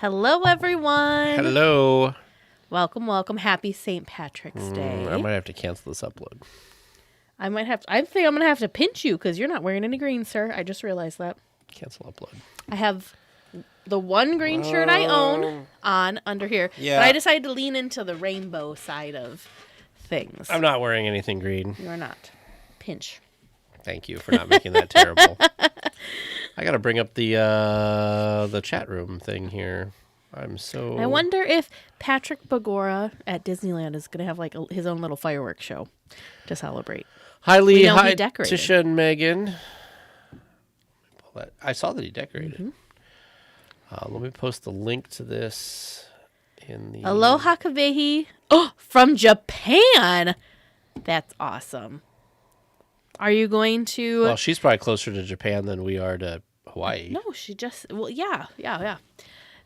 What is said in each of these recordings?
Hello, everyone. Hello. Welcome, welcome. Happy St. Patrick's Day. I might have to cancel this upload. I think I'm going to have to pinch you because you're not wearing any green, sir. I just realized that. Cancel upload. I have the one green shirt I own on under here. Yeah. But I decided to lean into the rainbow side of things. I'm not wearing anything green. You're not. Pinch. Thank you for not making that terrible. I got to bring up the chat room thing here. I wonder if Patrick Bagora at Disneyland is going to have like his own little fireworks show to celebrate. Hi, Lee. Hi, decorated. Tisha and Megan. I saw that he decorated. Mm-hmm. Let me post the link to this in the... Aloha Kavehi. Oh, from Japan. That's awesome. Are you going to... Well, she's probably closer to Japan than we are to Hawaii. No, she just... Well, yeah.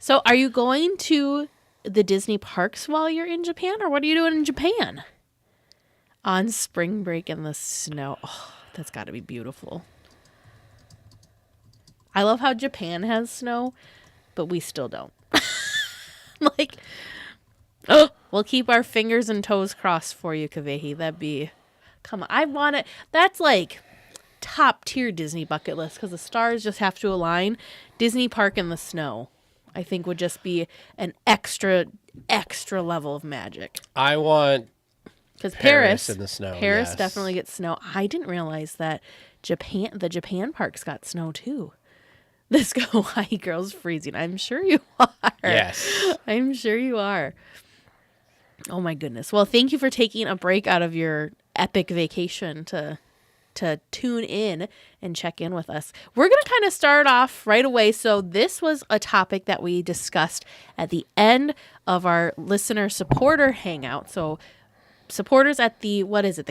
So are you going to the Disney parks while you're in Japan, or what are you doing in Japan? On spring break in the snow. Oh, that's got to be beautiful. I love how Japan has snow, but we still don't. We'll keep our fingers and toes crossed for you, Kavehi. That'd be... Come on, I want it. That's like top tier Disney bucket list because the stars just have to align. Disney Park in the snow, I think, would just be an extra level of magic. I want Paris in the snow. Paris yes. definitely gets snow. I didn't realize that the Japan parks got snow too. This Hawaii girl's freezing. I'm sure you are. Yes. I'm sure you are. Oh my goodness. Well, thank you for taking a break out of your epic vacation to tune in and check in with us. We're going to kind of start off right away. So this was a topic that we discussed at the end of our listener supporter hangout. So supporters at the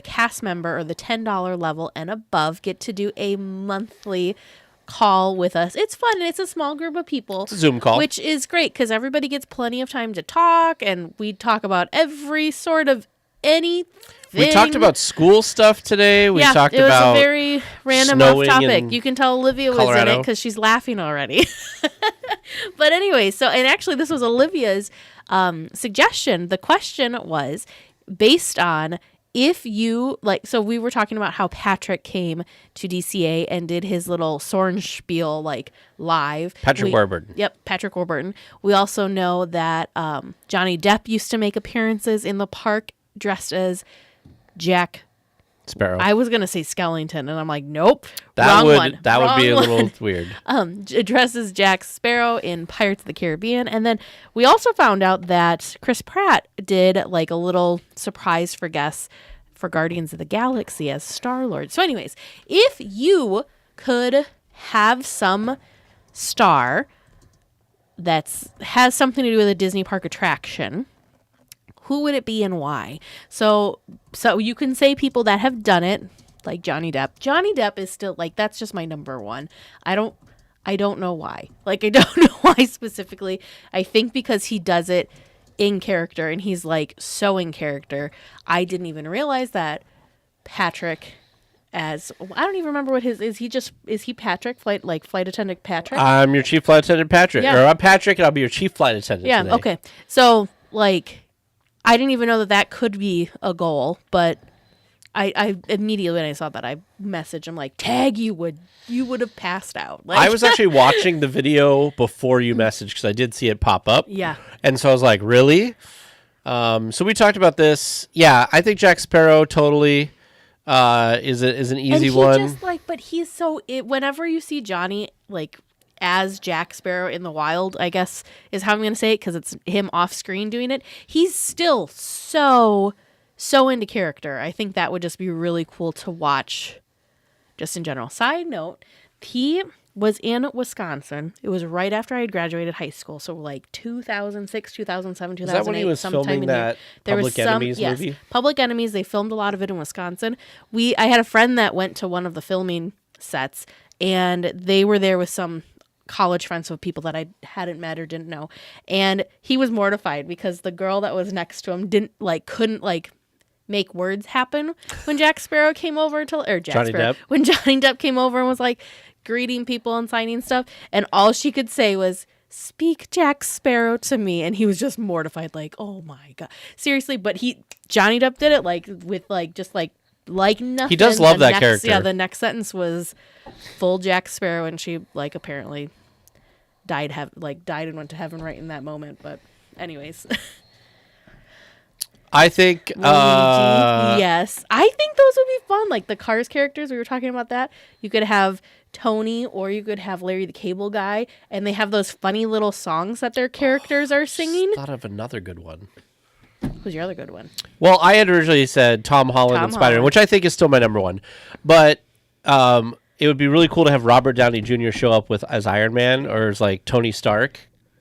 cast member or the $10 level and above get to do a monthly call with us. It's fun and it's a small group of people. It's a Zoom call. Which is great because everybody gets plenty of time to talk and we talk about every sort of anything. We talked about school stuff today. We talked about it was a very random off topic. You can tell Olivia was Colorado. in it because she's laughing already. But anyway, and actually this was Olivia's suggestion. The question was based on if you so we were talking about how Patrick came to DCA and did his little Sornspiel live. Patrick Warburton. Yep, Patrick Warburton. We also know that Johnny Depp used to make appearances in the park dressed as Jack Sparrow. I was gonna say Skellington, and I'm like, nope, wrong one. That would be a little weird. Dressed as Jack Sparrow in Pirates of the Caribbean, and then we also found out that Chris Pratt did a little surprise for guests for Guardians of the Galaxy as Star-Lord. So, anyways, if you could have some star that has something to do with a Disney park attraction, who would it be and why? So you can say people that have done it, like Johnny Depp. Johnny Depp is still that's just my number one. I don't know why. I don't know why specifically. I think because he does it in character and he's so in character. I didn't even realize that Patrick I don't even remember what is he Patrick flight attendant Patrick? I'm your chief flight attendant Patrick. Yeah. Or I'm Patrick and I'll be your chief flight attendant today. Okay. So I didn't even know that could be a goal, but I immediately when I saw that I messaged him tag you would have passed out. I was actually watching the video before you messaged because I did see it pop up. Yeah. And so I was like, really? So we talked about this. Yeah, I think Jack Sparrow totally is an easy one. But he's so whenever you see Johnny as Jack Sparrow in the wild, I guess is how I'm going to say it because it's him off screen doing it. He's still so into character. I think that would just be really cool to watch just in general. Side note, he was in Wisconsin. It was right after I had graduated high school. So 2006, 2007, 2008. Is that when he was filming that Public Enemies movie? Yes, Public Enemies. They filmed a lot of it in Wisconsin. I had a friend that went to one of the filming sets and they were there with some college friends of people that I hadn't met or didn't know. And he was mortified because the girl that was next to him couldn't make words happen when Jack Sparrow came over when Johnny Depp came over and was greeting people and signing stuff. And all she could say was, speak Jack Sparrow to me. And he was just mortified, like, oh my God. Seriously, but Johnny Depp did it like with like just like nothing. He does love that character. Yeah, the next sentence was full Jack Sparrow, and she like apparently died and went to heaven right in that moment. But anyways. I think yes. I think those would be fun. Like the Cars characters, we were talking about that. You could have Tony or you could have Larry the Cable Guy, and they have those funny little songs that their characters are singing. Thought of another good one. Who's your other good one? Well, I had originally said Tom Holland and Spider-Man, which I think is still my number one. But it would be really cool to have Robert Downey Jr. show up as Iron Man or as like Tony Stark.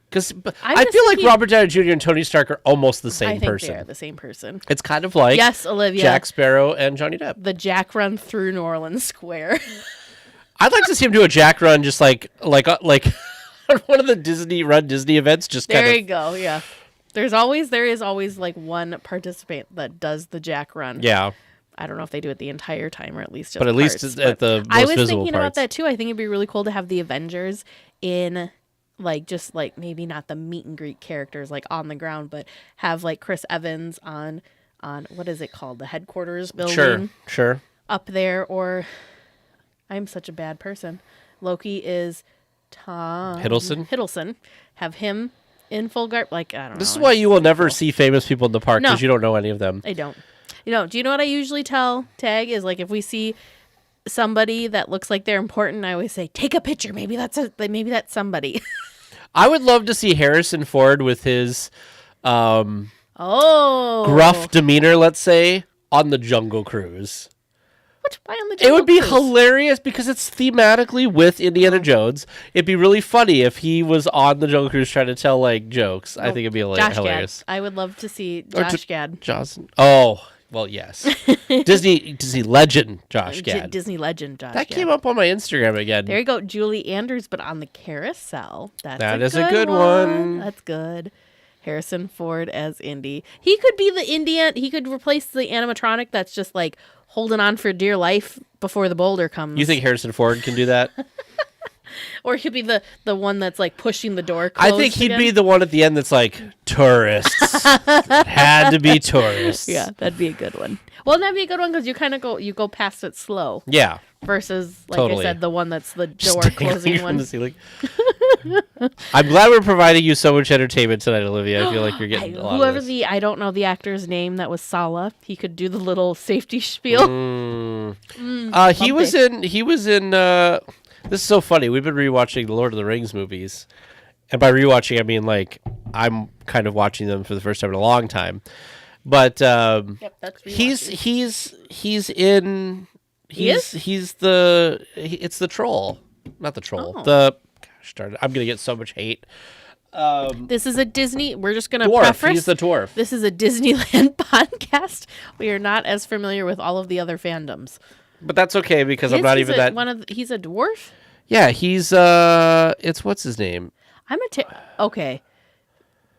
Because I feel like Robert Downey Jr. and Tony Stark are almost the same person. They are the same person. It's kind of like yes, Olivia, Jack Sparrow and Johnny Depp. The Jack run through New Orleans Square. I'd like to see him do a Jack run, just like one of the Disney events. Just there you go. Yeah, there is always like one participant that does the Jack run. Yeah. I don't know if they do it the entire time or at least at least at the most I was visible thinking parts. about that too. I think it'd be really cool to have the Avengers in like just like maybe not the meet and greet characters like on the ground, but have like Chris Evans on what is it called, the headquarters building? Sure. Up there, or I'm such a bad person. Loki is Tom Hiddleston. Have him in full guard. Like I don't know. This is why you will never see famous people in the park because you don't know any of them. I don't. Do you know what I usually tell Tag is like if we see somebody that looks like they're important, I always say take a picture. Maybe that's somebody. I would love to see Harrison Ford with his gruff demeanor, let's say, on the Jungle Cruise. Why on the Jungle It would be Cruise? hilarious because it's thematically with Indiana Jones. It'd be really funny if he was on the Jungle Cruise trying to tell like jokes. I think it'd be hilarious. Gad. I would love to see Josh Gad. Oh, well, yes. Disney legend Josh Gad. Disney legend Josh That Gad. came up on my Instagram again. There you go. Julie Andrews, but on the carousel. That is a good one. That's good. Harrison Ford as Indy. He could be the Indian. He could replace the animatronic that's just like holding on for dear life before the boulder comes. You think Harrison Ford can do that? Or he could be the one that's like pushing the door closed I think he'd again. be the one at the end that's like, tourists. Had to be tourists. Yeah, that'd be a good one. Well, that'd be a good one because you go past it slow. Yeah. Versus, like Totally. I said, the one that's the door Dangling closing from one. the ceiling. I'm glad we're providing you so much entertainment tonight, Olivia. I feel like you're getting a lot of this. I don't know the actor's name that was Sala. He could do the little safety spiel. He was in this is so funny. We've been rewatching the Lord of the Rings movies. And by rewatching I mean like I'm kind of watching them for the first time in a long time. But Yep, that's it's the troll. Not the troll. Oh. I'm gonna get so much hate. This is a Disney. We're just gonna Dwarf. preface. He's the dwarf. This is a Disneyland podcast. We are not as familiar with all of the other fandoms. But that's okay because I'm not even that. He's a dwarf. Yeah, he's it's what's his name? Okay.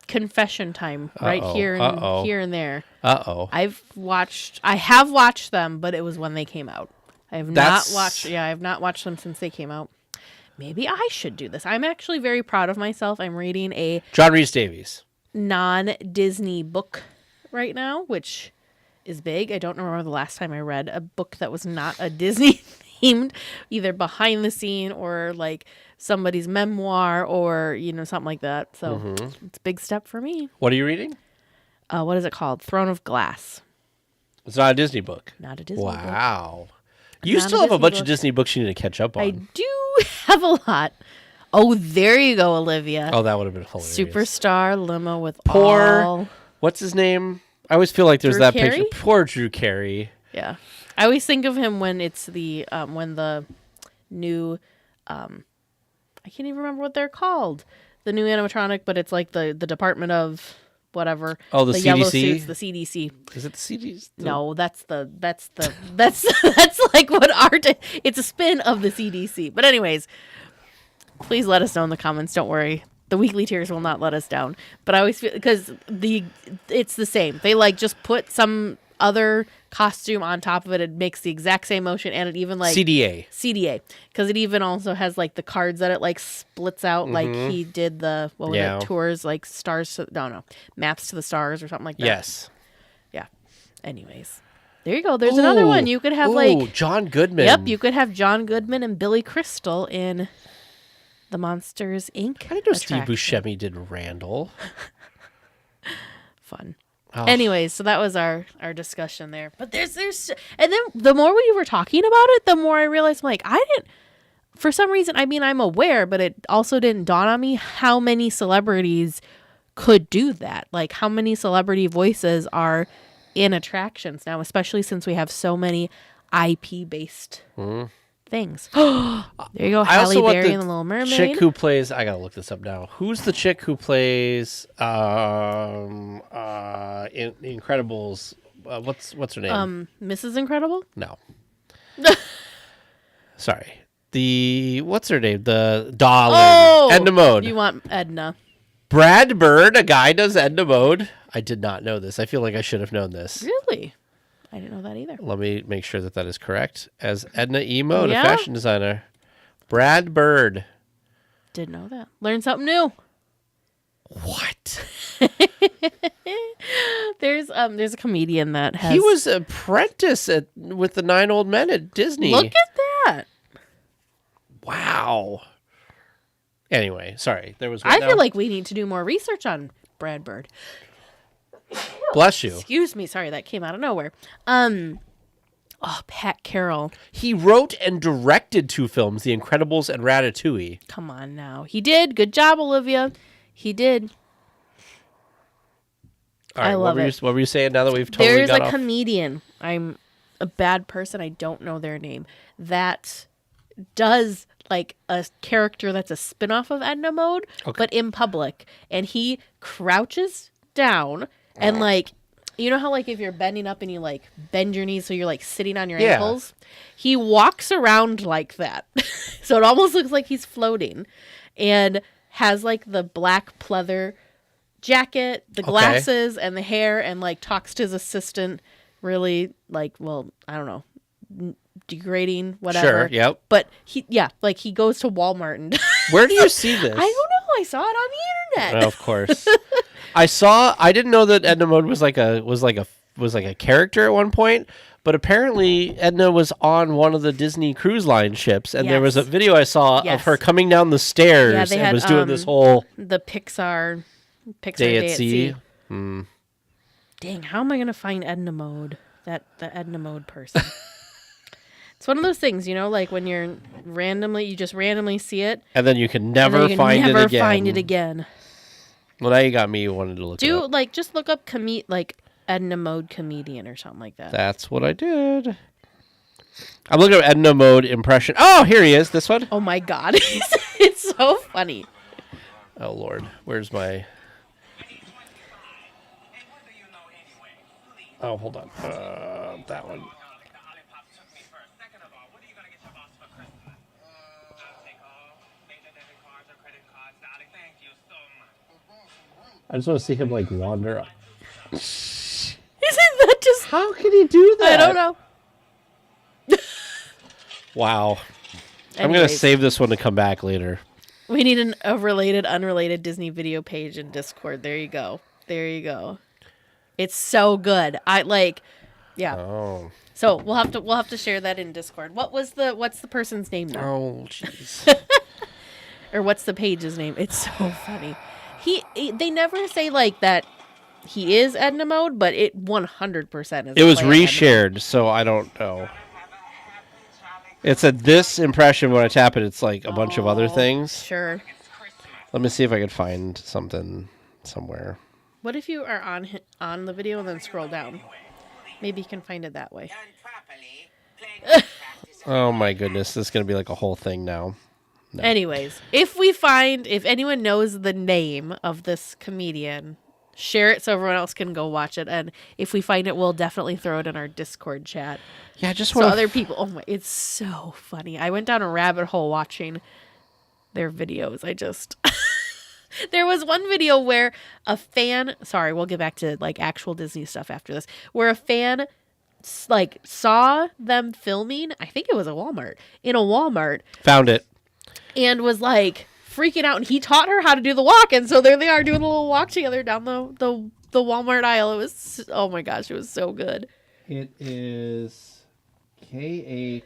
Confession time right here and there. I have watched them, but it was when they came out. I have not watched them since they came out. Maybe I should do this. I'm actually very proud of myself. I'm reading a John Rhys Davies non-Disney book right now, which is big. I don't remember the last time I read a book that was not a Disney themed, either behind the scene or like somebody's memoir or something like that. So it's a big step for me. What are you reading? What is it called? Throne of Glass. It's not a Disney book. Not a Disney book. Wow. You still have a bunch of Disney books you need to catch up on. I do have a lot. Oh, there you go, Olivia. Oh, that would have been hilarious. Superstar limo with poor. What's his name? I always feel like there's Drew that Carey? picture. Poor Drew Carey. Yeah, I always think of him when it's the new. I can't even remember what they're called. The new animatronic, but it's like the Department of whatever. Oh, the CDC. Yellow suits, the CDC. Is it the CDC? No, that's like what art. It's a spin of the CDC. But anyways, please let us know in the comments. Don't worry. The weekly tiers will not let us down. But I always feel because it's the same. They like just put some other costume on top of it. It makes the exact same motion, and it even like CDA, because it even also has like the cards that it like splits out, like he did the tours like stars to, no maps to the stars or something like that. Yes. Yeah. Anyways, there you go. There's another one. You could have like John Goodman. Yep, you could have John Goodman and Billy Crystal in the Monsters Inc. I didn't know Steve Buscemi did Randall. Fun. Oh. Anyways, so that was our discussion there. But there's and then the more we were talking about it, the more I realized like I didn't, for some reason, I mean I'm aware, but it also didn't dawn on me how many celebrities could do that. Like how many celebrity voices are in attractions now, especially since we have so many IP based things. There you go, Halle Berry and the Little Mermaid. Chick who plays, I gotta look this up now. Who's the chick who plays Incredibles? What's her name? Mrs. Incredible? No. Sorry. What's her name? The doll. Oh, Edna Mode. You want Edna? Brad Bird, a guy does Edna Mode. I did not know this. I feel like I should have known this. Really? I didn't know that either. Let me make sure that is correct. As Edna E. Mode, a fashion designer. Brad Bird. Didn't know that. Learn something new. What? There's a comedian that has... He was apprentice with the 9 Old Men at Disney. Look at that. Wow. Anyway, sorry. There was. I feel like we need to do more research on Brad Bird. Bless you. Excuse me. Sorry, that came out of nowhere. Pat Carroll. He wrote and directed 2 films, The Incredibles and Ratatouille. Come on now. He did. Good job, Olivia. He did. All right, I love it. What were you saying now that we've totally There's got a off? comedian. I'm a bad person. I don't know their name. That does like a character that's a spinoff of Edna Mode, but in public. And he crouches down and like, you know how like if you're bending up and you like bend your knees so you're like sitting on your ankles? He walks around like that. So it almost looks like he's floating and has like the black pleather jacket, the glasses and the hair, and like talks to his assistant really like, well, I don't know, degrading, whatever. Sure, yep. But he goes to Walmart and where do you see this? I don't know. I saw it on the internet. Oh, of course. I didn't know that Edna Mode was like a character at one point, but apparently Edna was on one of the Disney Cruise Line ships, and there was a video I saw of her coming down the stairs and was doing this whole the Pixar Day at Sea. Dang, how am I gonna find Edna Mode? The Edna Mode person. It's one of those things, you know, like when you just randomly see it, and then you can never find it again. Well, now you got me wanting to look it up. Just look up Edna Mode comedian or something like that. That's what I did. I'm looking at Edna Mode impression. Oh, here he is. This one. Oh my God, it's so funny. Oh Lord, where's my? Oh, hold on. That one. I just want to see him like wander up. Isn't that just... How can he do that? I don't know. Wow. I'm going to save this one to come back later. We need a unrelated Disney video page in Discord. There you go. It's so good. Yeah. Oh. So we'll have to share that in Discord. What's the person's name now? Oh, jeez. Or what's the page's name? It's so funny. They never say like that he is Edna Mode, but it 100% is. It was reshared, so I don't know. It's this impression when I tap it, it's like a bunch of other things. Sure. Let me see if I can find something somewhere. What if you are on the video and then scroll down? Maybe you can find it that way. Oh my goodness, this is going to be like a whole thing now. No. Anyways, if anyone knows the name of this comedian, share it so everyone else can go watch it. And if we find it, we'll definitely throw it in our Discord chat. Yeah, just so other people. Oh my, it's so funny. I went down a rabbit hole watching their videos. There was one video where a fan, sorry, we'll get back to like actual Disney stuff after this, where a fan like saw them filming, I think it was in a Walmart. Found it. And was like freaking out, and he taught her how to do the walk, and so there they are doing a little walk together down the Walmart aisle. It was, oh my gosh, it was so good. It is KHIANKV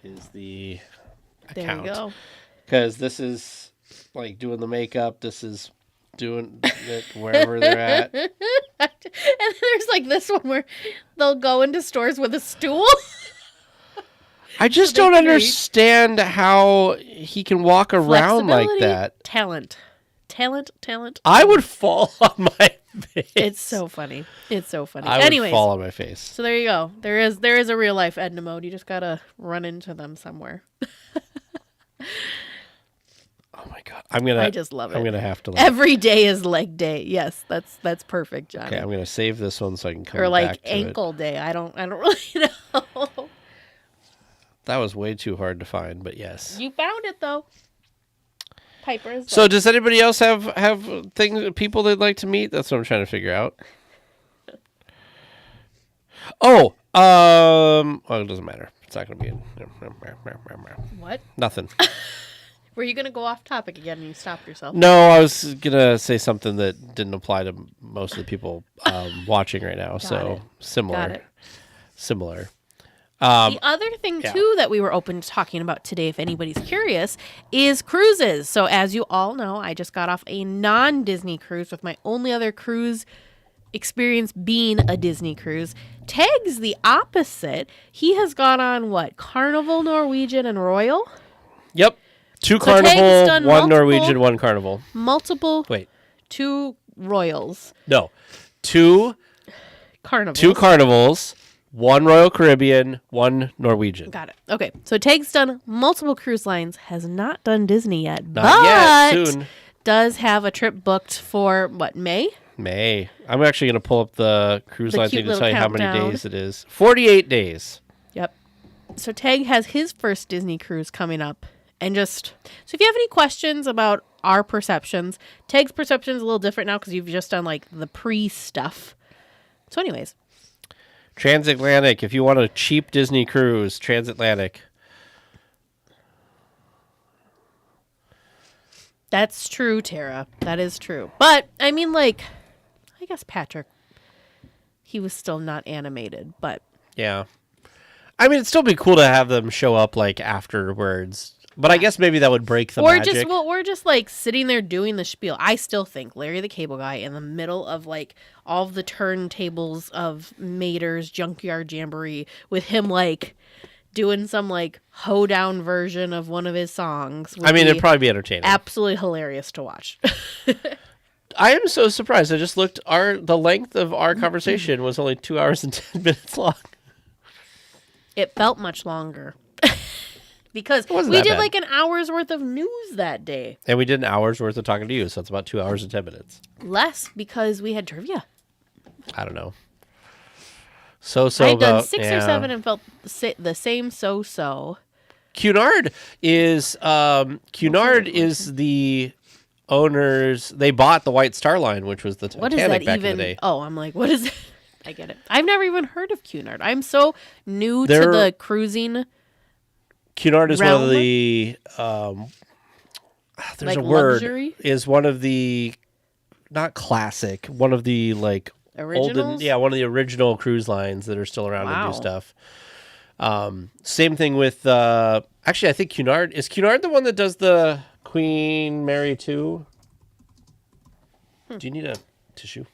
is the account. There you go. Because this is like doing the makeup. This is doing it wherever they're at. And there's like this one where they'll go into stores with a stool. I just don't understand how he can walk around like that. Talent. I would fall on my face. It's so funny. I Anyways, would fall on my face. so there you go. There is a real life Edna mode. You just gotta run into them somewhere. Oh my god! I just love it. I'm gonna have to. Every day is leg day. Yes, that's perfect, Johnny. Okay, I'm gonna save this one so I can come or like back to ankle day. I don't really know. That was way too hard to find, but yes. You found it though. Piper's. So does anybody else have people they'd like to meet? That's what I'm trying to figure out. Oh, well, it doesn't matter. It's not going to be in. What? Nothing. Were you going to go off topic again and you stopped yourself? No, I was going to say something that didn't apply to most of the people watching right now. Got it. Similar. The other thing, too, that we were open to talking about today, if anybody's curious, is cruises. So as you all know, I just got off a non-Disney cruise with my only other cruise experience being a Disney cruise. Tag's the opposite. He has gone on, Carnival, Norwegian, and Royal? Yep. Two Carnival, one Norwegian, one Carnival. Wait. 2 Royals. No. 2 Carnivals. 2 Carnivals. 1 Royal Caribbean, 1 Norwegian. Got it. Okay. So Tag's done multiple cruise lines, has not done Disney yet, not yet. Soon. Does have a trip booked for, May? May. I'm actually going to pull up the cruise line thing to tell you how many countdown. days it is. 48 days. Yep. So Tag has his first Disney cruise coming up. And so if you have any questions about our perceptions, Tag's perception is a little different now because you've just done the pre-stuff. So anyways. Transatlantic. If you want a cheap Disney cruise, transatlantic. That's true, Tara. That is true. But, I mean, I guess Patrick, he was still not animated, but. Yeah. I mean, it'd still be cool to have them show up, afterwards. But I guess maybe that would break the magic. We're just sitting there doing the spiel. I still think Larry the Cable Guy in the middle of all of the turntables of Mater's Junkyard Jamboree with him doing some hoedown version of one of his songs. I mean, it'd probably be entertaining. Absolutely hilarious to watch. I am so surprised. I just looked. The length of our conversation was only 2 hours and 10 minutes long. It felt much longer. Because we did an hour's worth of news that day. And we did an hour's worth of talking to you, so it's about 2 hours and 10 minutes. Less because we had trivia. I don't know. I've done 6 or 7 and felt the same so. Cunard is the owners. They bought the White Star Line, which was the Titanic back in the day. Oh, I'm like, what is it? I get it. I've never even heard of Cunard. I'm so new to the cruising. Cunard is one of the there's a word luxury? Is one of the not classic, one of the originals? one of the original cruise lines that are still around and do stuff. Same thing with actually I think Cunard is the one that does the Queen Mary 2. Do you need a tissue?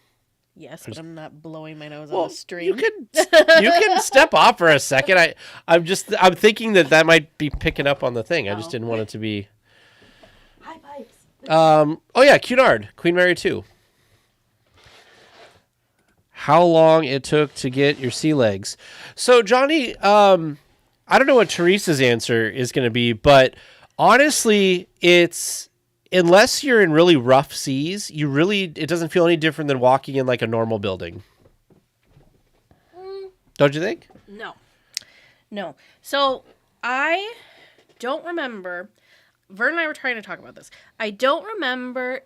Yes, but I'm not blowing my nose on the stream. You can step off for a second. I'm thinking that might be picking up on the thing. I just didn't want it to be. High pipes. Oh yeah, Cunard, Queen Mary 2. How long it took to get your sea legs? So Johnny, I don't know what Teresa's answer is going to be, but honestly, it's. Unless you're in really rough seas, it doesn't feel any different than walking in a normal building. Don't you think? No. So I don't remember. Vern and I were trying to talk about this. I don't remember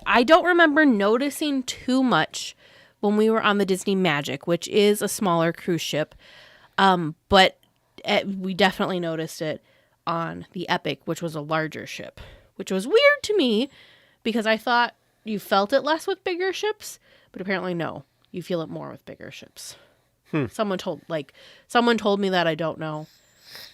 I don't remember noticing too much when we were on the Disney Magic, which is a smaller cruise ship. But we definitely noticed it on the Epic, which was a larger ship, which was weird to me because I thought you felt it less with bigger ships, but apparently no, you feel it more with bigger ships. Someone told me that. I don't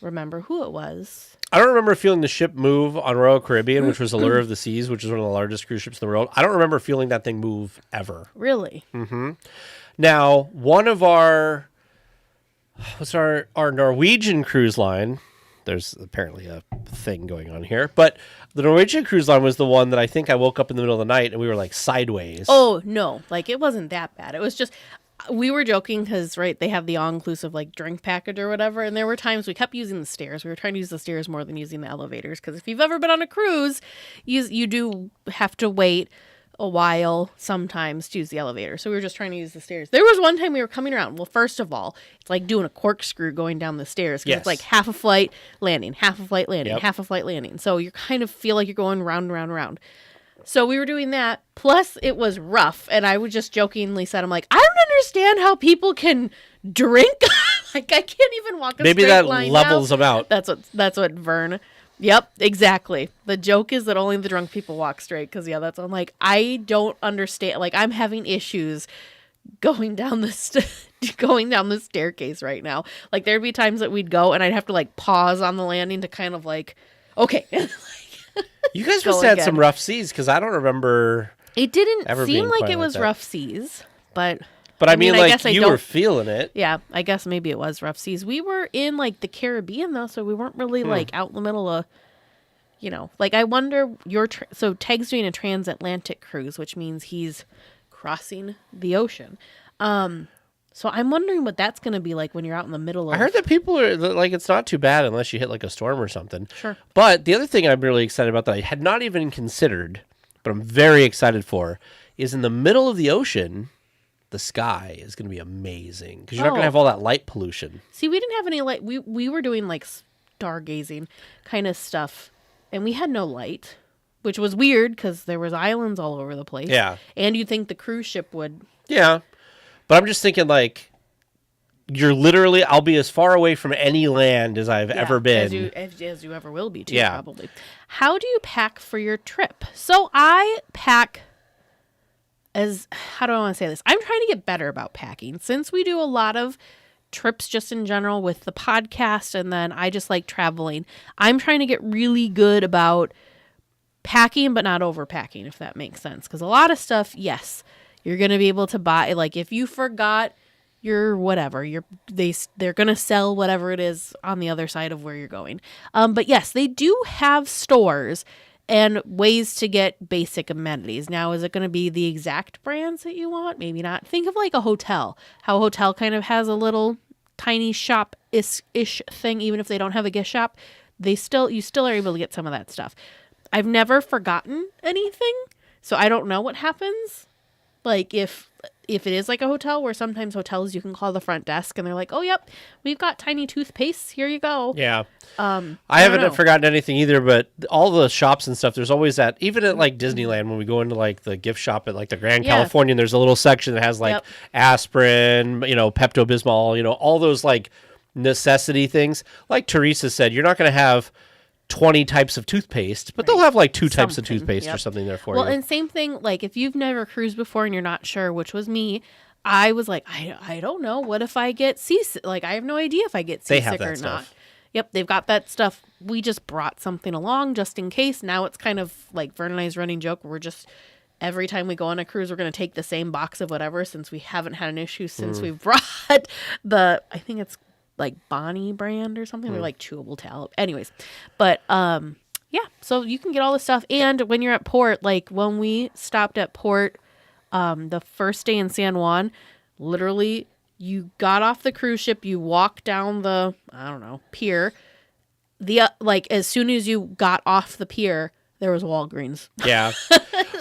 remember who it was. I don't remember feeling the ship move on Royal Caribbean, which was Allure of the Seas, which is one of the largest cruise ships in the world. I don't remember feeling that thing move ever. Really? Mm-hmm. Now, one of our Norwegian cruise line, there's apparently a thing going on here, but the Norwegian cruise line was the one that I think I woke up in the middle of the night and we were like sideways. Oh, no. Like, it wasn't that bad. It was just, we were joking because, right, they have the all-inclusive, like, drink package or whatever, and there were times we kept using the stairs. We were trying to use the stairs more than using the elevators, because if you've ever been on a cruise, you do have to wait a while sometimes to use the elevator. So we were just trying to use the stairs. There was one time we were coming around. Well, first of all, it's like doing a corkscrew going down the stairs, because it's like half a flight landing, half a flight landing, half a flight landing. So you kind of feel like you're going round and round and round. So we were doing that. Plus, it was rough. And I would just jokingly said, I'm like, I don't understand how people can drink. Like, I can't even walk a Maybe straight that line levels now. them out. That's what Vern. Yep, exactly. The joke is that only the drunk people walk straight. Because, I'm like, I don't understand. Like, I'm having issues going down the staircase right now. Like, there'd be times that we'd go and I'd have to, like, pause on the landing to kind of, like, okay. You guys must have had some rough seas, because I don't remember. It didn't seem like it was rough seas, but I mean, like, you were feeling it. Yeah, I guess maybe it was rough seas. We were in, like, the Caribbean, though, so we weren't really, like, out in the middle of, like, I wonder, so Teg's doing a transatlantic cruise, which means he's crossing the ocean. So I'm wondering what that's going to be like when you're out in the middle of... I heard that people are, like, it's not too bad unless you hit, like, a storm or something. Sure. But the other thing I'm really excited about that I had not even considered, but I'm very excited for, is in the middle of the ocean, the sky is going to be amazing. Because you're not going to have all that light pollution. See, we didn't have any light. We were doing, like, stargazing kind of stuff, and we had no light, which was weird because there was islands all over the place. Yeah. And you'd think the cruise ship would... Yeah. But I'm just thinking, like, I'll be as far away from any land as I've ever been. As you ever will be, too, probably. How do you pack for your trip? So I pack how do I want to say this? I'm trying to get better about packing. Since we do a lot of trips just in general with the podcast, and then I just like traveling, I'm trying to get really good about packing, but not overpacking, if that makes sense. Because a lot of stuff, yes, you're going to be able to buy, like, if you forgot your whatever, they're going to sell whatever it is on the other side of where you're going. But yes, they do have stores and ways to get basic amenities. Now, is it going to be the exact brands that you want? Maybe not. Think of like a hotel. How a hotel kind of has a little tiny shop-ish thing, even if they don't have a gift shop. You still are able to get some of that stuff. I've never forgotten anything, so I don't know what happens. Like, if it is like a hotel, where sometimes hotels you can call the front desk and they're like, oh, yep, we've got tiny toothpaste. Here you go. Yeah. I haven't forgotten anything either, but all the shops and stuff, there's always that, even at like Disneyland, when we go into like the gift shop at like the Grand Californian, there's a little section that has like aspirin, Pepto-Bismol, all those like necessity things. Like Teresa said, you're not going to have 20 types of toothpaste, but they'll have like two types of toothpaste or something there for you. Well, and same thing, like if you've never cruised before and you're not sure, which was me, I was like, I don't know. What if I get seasick? Like, I have no idea if I get seasick or not. Yep, they've got that stuff. We just brought something along just in case. Now it's kind of like Vern and I's running joke. We're just, every time we go on a cruise, we're going to take the same box of whatever, since we haven't had an issue since we've brought I think it's like Bonnie brand or something. They're like chewable tallow. Anyways, but so you can get all this stuff. And when you're at port, like when we stopped at port the first day in San Juan, literally you got off the cruise ship, you walk down the, pier. Like as soon as you got off the pier, there was Walgreens. Yeah.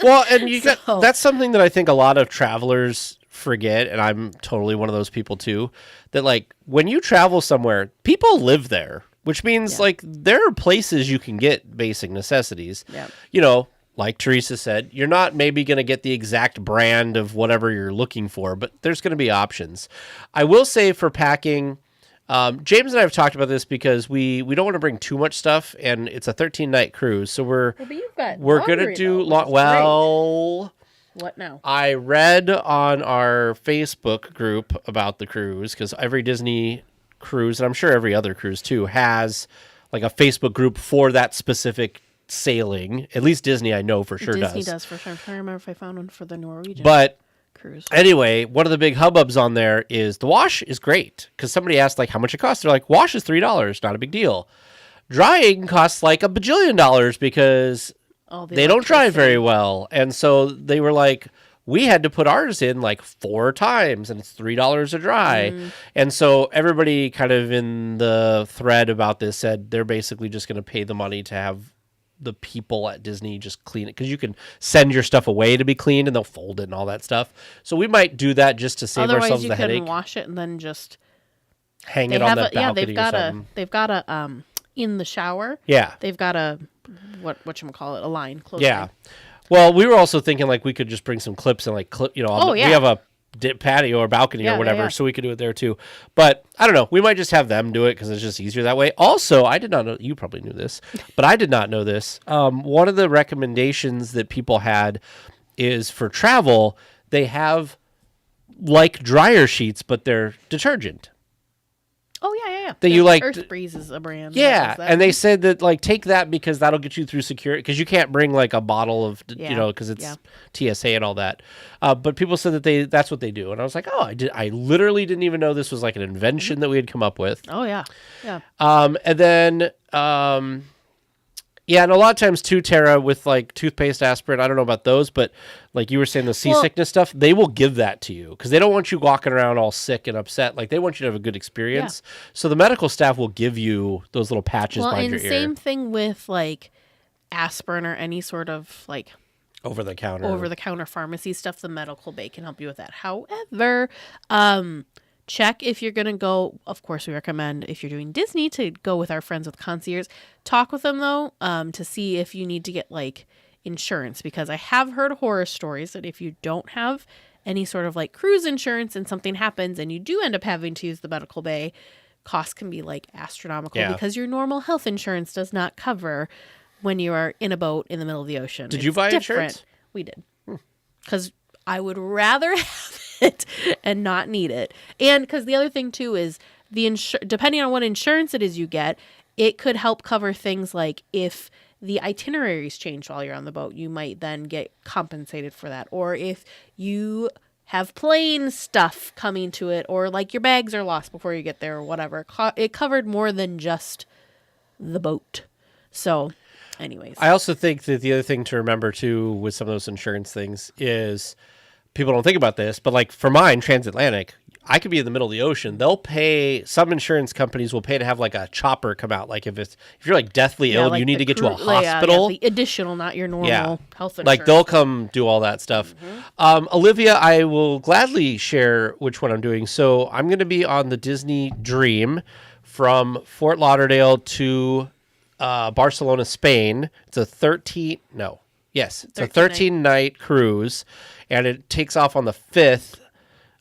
Well, and that's something that I think a lot of travelers forget, and I'm totally one of those people too, that like when you travel somewhere, people live there, which means like there are places you can get basic necessities. Yeah. You know, like Teresa said, you're not maybe going to get the exact brand of whatever you're looking for, but there's going to be options. I will say for packing, James and I have talked about this because we don't want to bring too much stuff, and it's a 13-night cruise, so we're going to do what now? I read on our Facebook group about the cruise, because every Disney cruise, and I'm sure every other cruise too, has like a Facebook group for that specific sailing. At least Disney, I know for sure Disney does for sure. I'm trying to remember if I found one for the Norwegian cruise. Anyway, one of the big hubbubs on there is the wash is great, because somebody asked like how much it costs. They're like, wash is $3, not a big deal. Drying costs like $1 bajillion because they don't dry very well. And so they were like, we had to put ours in like 4 times, and it's $3 a dry. And so everybody kind of in the thread about this said they're basically just going to pay the money to have the people at Disney just clean it, because you can send your stuff away to be cleaned and they'll fold it and all that stuff. So we might do that just to save ourselves the headache. Otherwise, you can wash it and then just hang it on the balcony or something. They've got a in the shower. Yeah. They've got a whatchamacallit, a line. Yeah. Well, we were also thinking like we could just bring some clips and like clip, we have a patio or balcony or whatever, so we could do it there too. But I don't know. We might just have them do it because it's just easier that way. Also, I did not know, you probably knew this, but I did not know this. One of the recommendations that people had is for travel, they have like dryer sheets, but they're detergent. Oh, yeah. That you like. Earth Breeze is a brand. Yeah. And they said that like take that because that'll get you through security, because you can't bring like a bottle of, because it's TSA and all that. But people said that that's what they do. And I was like, oh, I literally didn't even know this was like an invention that we had come up with. Oh, yeah. Yeah. And then, and a lot of times too, Tara, with like toothpaste, aspirin, I don't know about those, but like you were saying, the seasickness stuff, they will give that to you because they don't want you walking around all sick and upset. Like they want you to have a good experience. Yeah. So the medical staff will give you those little patches behind your ear. Same thing with like aspirin or any sort of like over the counter pharmacy stuff. The medical bay can help you with that. However, check if you're going to go. Of course, we recommend if you're doing Disney to go with our friends with concierge. Talk with them though, to see if you need to get like insurance, because I have heard horror stories that if you don't have any sort of like cruise insurance and something happens and you do end up having to use the medical bay, costs can be like astronomical because your normal health insurance does not cover when you are in a boat in the middle of the ocean. Did you buy insurance? We did. Because I would rather have it and not need it. And because the other thing too is depending on what insurance it is you get, it could help cover things like if the itineraries change while you're on the boat, you might then get compensated for that. Or if you have plane stuff coming to it, or like your bags are lost before you get there or whatever. It covered more than just the boat. So anyways. I also think that the other thing to remember too with some of those insurance things is people don't think about this, but like for mine, transatlantic, I could be in the middle of the ocean. They'll pay, some insurance companies will pay to have like a chopper come out. Like if you're like deathly ill, like you need to get to a hospital. The additional, not your normal health insurance. Like they'll come do all that stuff. Olivia, I will gladly share which one I'm doing. So I'm going to be on the Disney Dream from Fort Lauderdale to Barcelona, Spain. It's a 13-night cruise, and it takes off on the 5th.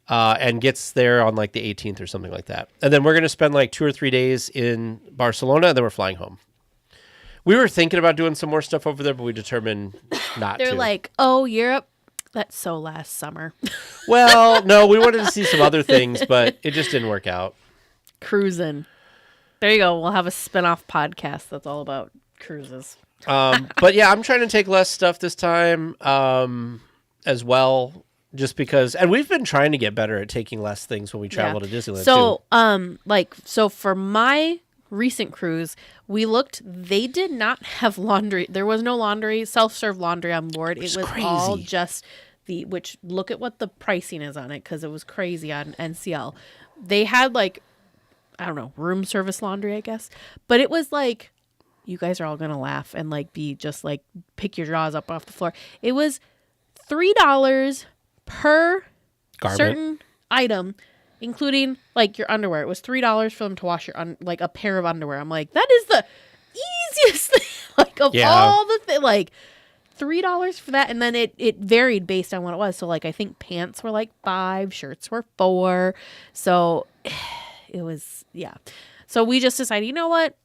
And gets there on like the 18th or something like that. And then we're going to spend like 2 or 3 days in Barcelona, and then we're flying home. We were thinking about doing some more stuff over there, but we determined not to. They're like, oh, Europe? That's so last summer. Well, no, we wanted to see some other things, but it just didn't work out. Cruising. There you go. We'll have a spin-off podcast that's all about cruises. But yeah, I'm trying to take less stuff this time as well. Just because, and we've been trying to get better at taking less things when we travel to Disneyland. So for my recent cruise, we looked, they did not have laundry. There was no laundry, self-serve laundry on board. It was crazy. All just which look at what the pricing is on it, because it was crazy on NCL. They had like, I don't know, room service laundry, I guess. But it was like, you guys are all going to laugh and like be just like, pick your drawers up off the floor. It was $3 per Garment. certain item, including like your underwear. It was $3 for them to wash your like a pair of underwear. I'm like, that is the easiest thing, like of all the things, like $3 for that. And then it varied based on what it was. So like I think pants were like $5, shirts were $4. So it was, yeah. So we just decided, you know what?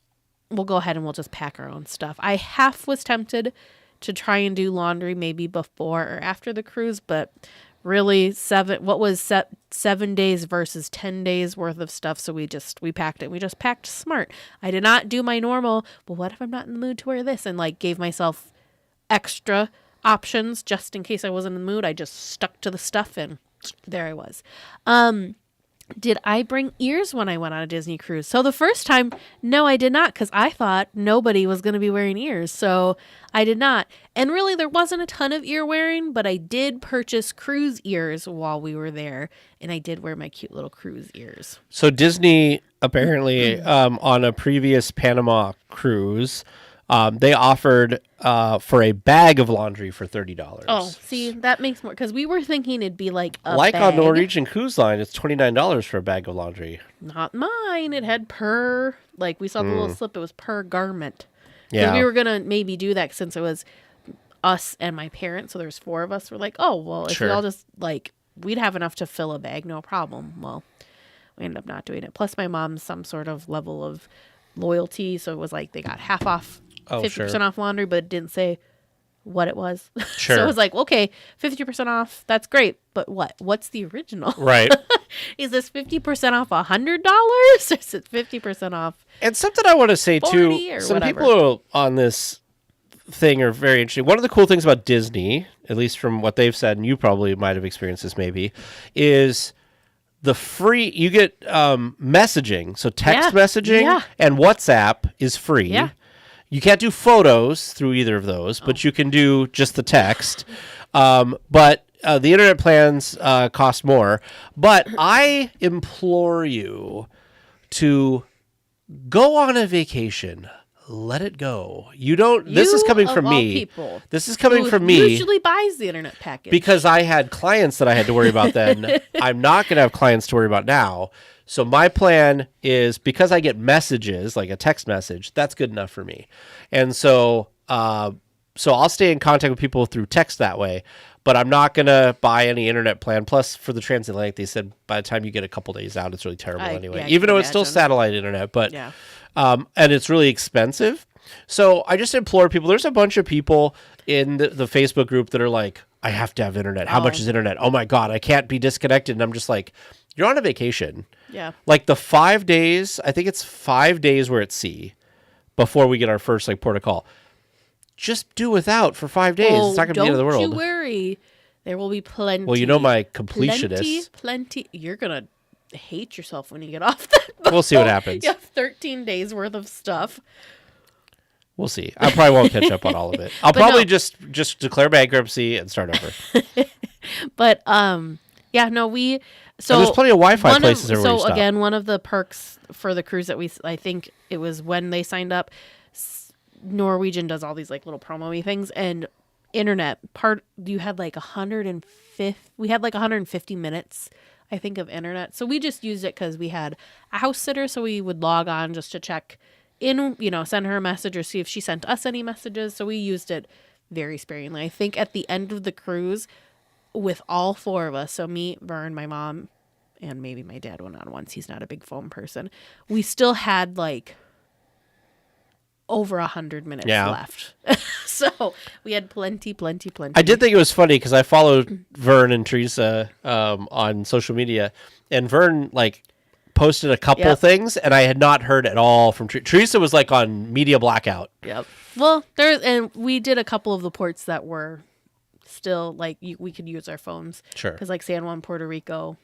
We'll go ahead and we'll just pack our own stuff. I half was tempted to try and do laundry maybe before or after the cruise, but really 7 days versus 10 days worth of stuff. So we packed it. We just packed smart. I did not do my normal, well, what if I'm not in the mood to wear this? And like gave myself extra options just in case I wasn't in the mood. I just stuck to the stuff and there I was. Did I bring ears when I went on a Disney cruise? So the first time, no, I did not, because I thought nobody was going to be wearing ears. So I did not. And really, there wasn't a ton of ear wearing, but I did purchase cruise ears while we were there. And I did wear my cute little cruise ears. So Disney, apparently, on a previous Panama cruise, they offered for a bag of laundry for $30. Oh, see, that makes more, because we were thinking it'd be like a like bag. on Norwegian Cruise Line, it's $29 for a bag of laundry. Not mine. It had per, like we saw the little slip, it was per garment. Yeah. We were going to maybe do that since it was us and my parents, so there's 4 of us. We're like, oh, well, if we all just, like, we'd have enough to fill a bag, no problem. Well, we ended up not doing it. Plus, my mom's some sort of level of loyalty, so it was like they got half off. 50% off laundry, but it didn't say what it was. Sure. So it was like, okay, 50% off. That's great. But what? What's the original? Right. Is this 50% off $100? Or is it 50% off? And something I want to say too, some whatever. people on this thing are very interesting. One of the cool things about Disney, at least from what they've said, and you probably might have experienced this maybe, is the free, you get messaging. So text messaging and WhatsApp is free. Yeah. You can't do photos through either of those, but you can do just the text. But the internet plans cost more. But I implore you to go on a vacation. Let it go. You don't. This is coming from me. This is coming from me. Usually buys the internet package because I had clients that I had to worry about then. I'm not going to have clients to worry about now. So my plan is, because I get messages, like a text message, that's good enough for me. And so I'll stay in contact with people through text that way, but I'm not going to buy any internet plan. Plus, for the transatlantic, they said by the time you get a couple days out, it's really terrible anyway, even though it's still satellite internet. But and it's really expensive. So I just implore people. There's a bunch of people in the Facebook group that are like, I have to have internet. How much is internet? Oh my God, I can't be disconnected. And I'm just like, you're on a vacation. Yeah. Like the 5 days, I think it's 5 days we're at sea before we get our first like port of call. Just do without for 5 days. It's not going to be the end of the world. Don't you worry. There will be plenty. Well, you know my completionist. Plenty. You're going to hate yourself when you get off that boat. We'll see what happens. You have 13 days worth of stuff. We'll see. I probably won't catch up on all of it. I'll probably just declare bankruptcy and start over. But yeah, no, so and there's plenty of Wi-Fi places everywhere. So again, one of the perks for the cruise that I think it was when they signed up, Norwegian does all these like little promo-y things, and internet you had like 150 minutes, I think, of internet. So we just used it because we had a house sitter, so we would log on just to check in, send her a message or see if she sent us any messages. So we used it very sparingly. I think at the end of the cruise, with all 4 of us, so me, Vern, my mom, and maybe my dad went on once. He's not a big phone person. We still had like over 100 minutes left. So we had plenty. I did think it was funny because I followed Vern and Teresa on social media, and Vern like posted a couple things, and I had not heard at all from Teresa. Was like on media blackout. Yep. Well, and we did a couple of the ports that were still like we could use our phones. Sure. Because like San Juan, Puerto Rico,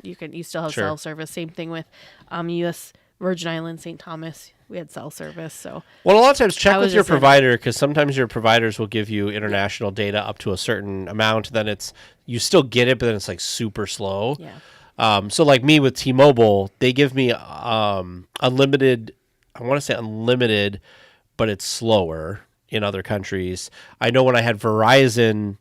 you still have cell service. Same thing with U.S. Virgin Islands, St. Thomas. We had cell service. So well, a lot of times check with your provider, because sometimes your providers will give you international data up to a certain amount. Then you still get it, but then it's like super slow. Yeah. So like me with T-Mobile, they give me unlimited. I want to say unlimited, but it's slower in other countries. I know when I had Verizon,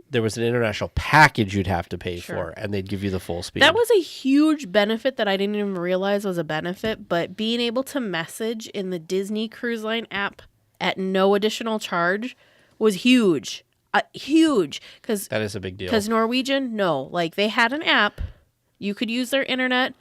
there was an international package you'd have to pay Sure. for, and they'd give you the full speed. That was a huge benefit that I didn't even realize was a benefit, but being able to message in the Disney Cruise Line app at no additional charge was huge. Huge. That is a big deal. Because Norwegian, no. Like, they had an app. You could use their internet.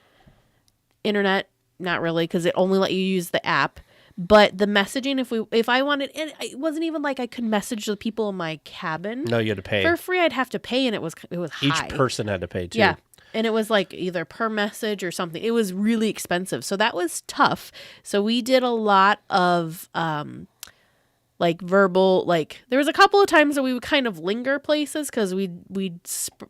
Not really, because it only let you use the app. But the messaging, if I wanted, it wasn't even like I could message the people in my cabin. No, you had to pay. For free, I'd have to pay, and it was high. Each person had to pay, too. Yeah. And it was like either per message or something. It was really expensive. So that was tough. So we did a lot of like verbal, like there was a couple of times that we would kind of linger places because we'd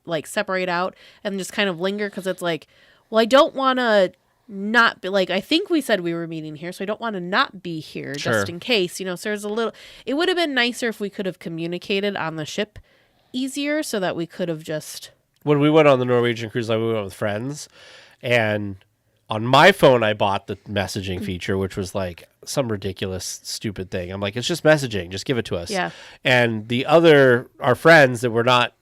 like separate out and just kind of linger because it's like, well, I don't want to not be like, I think we said we were meeting here, so I don't want to not be here just in case, you know. So there's a little, it would have been nicer if we could have communicated on the ship easier so that we could have just. When we went on the Norwegian cruise line, we went with friends, and on my phone, I bought the messaging feature, which was like some ridiculous, stupid thing. I'm like, it's just messaging. Just give it to us. Yeah. And our friends that were not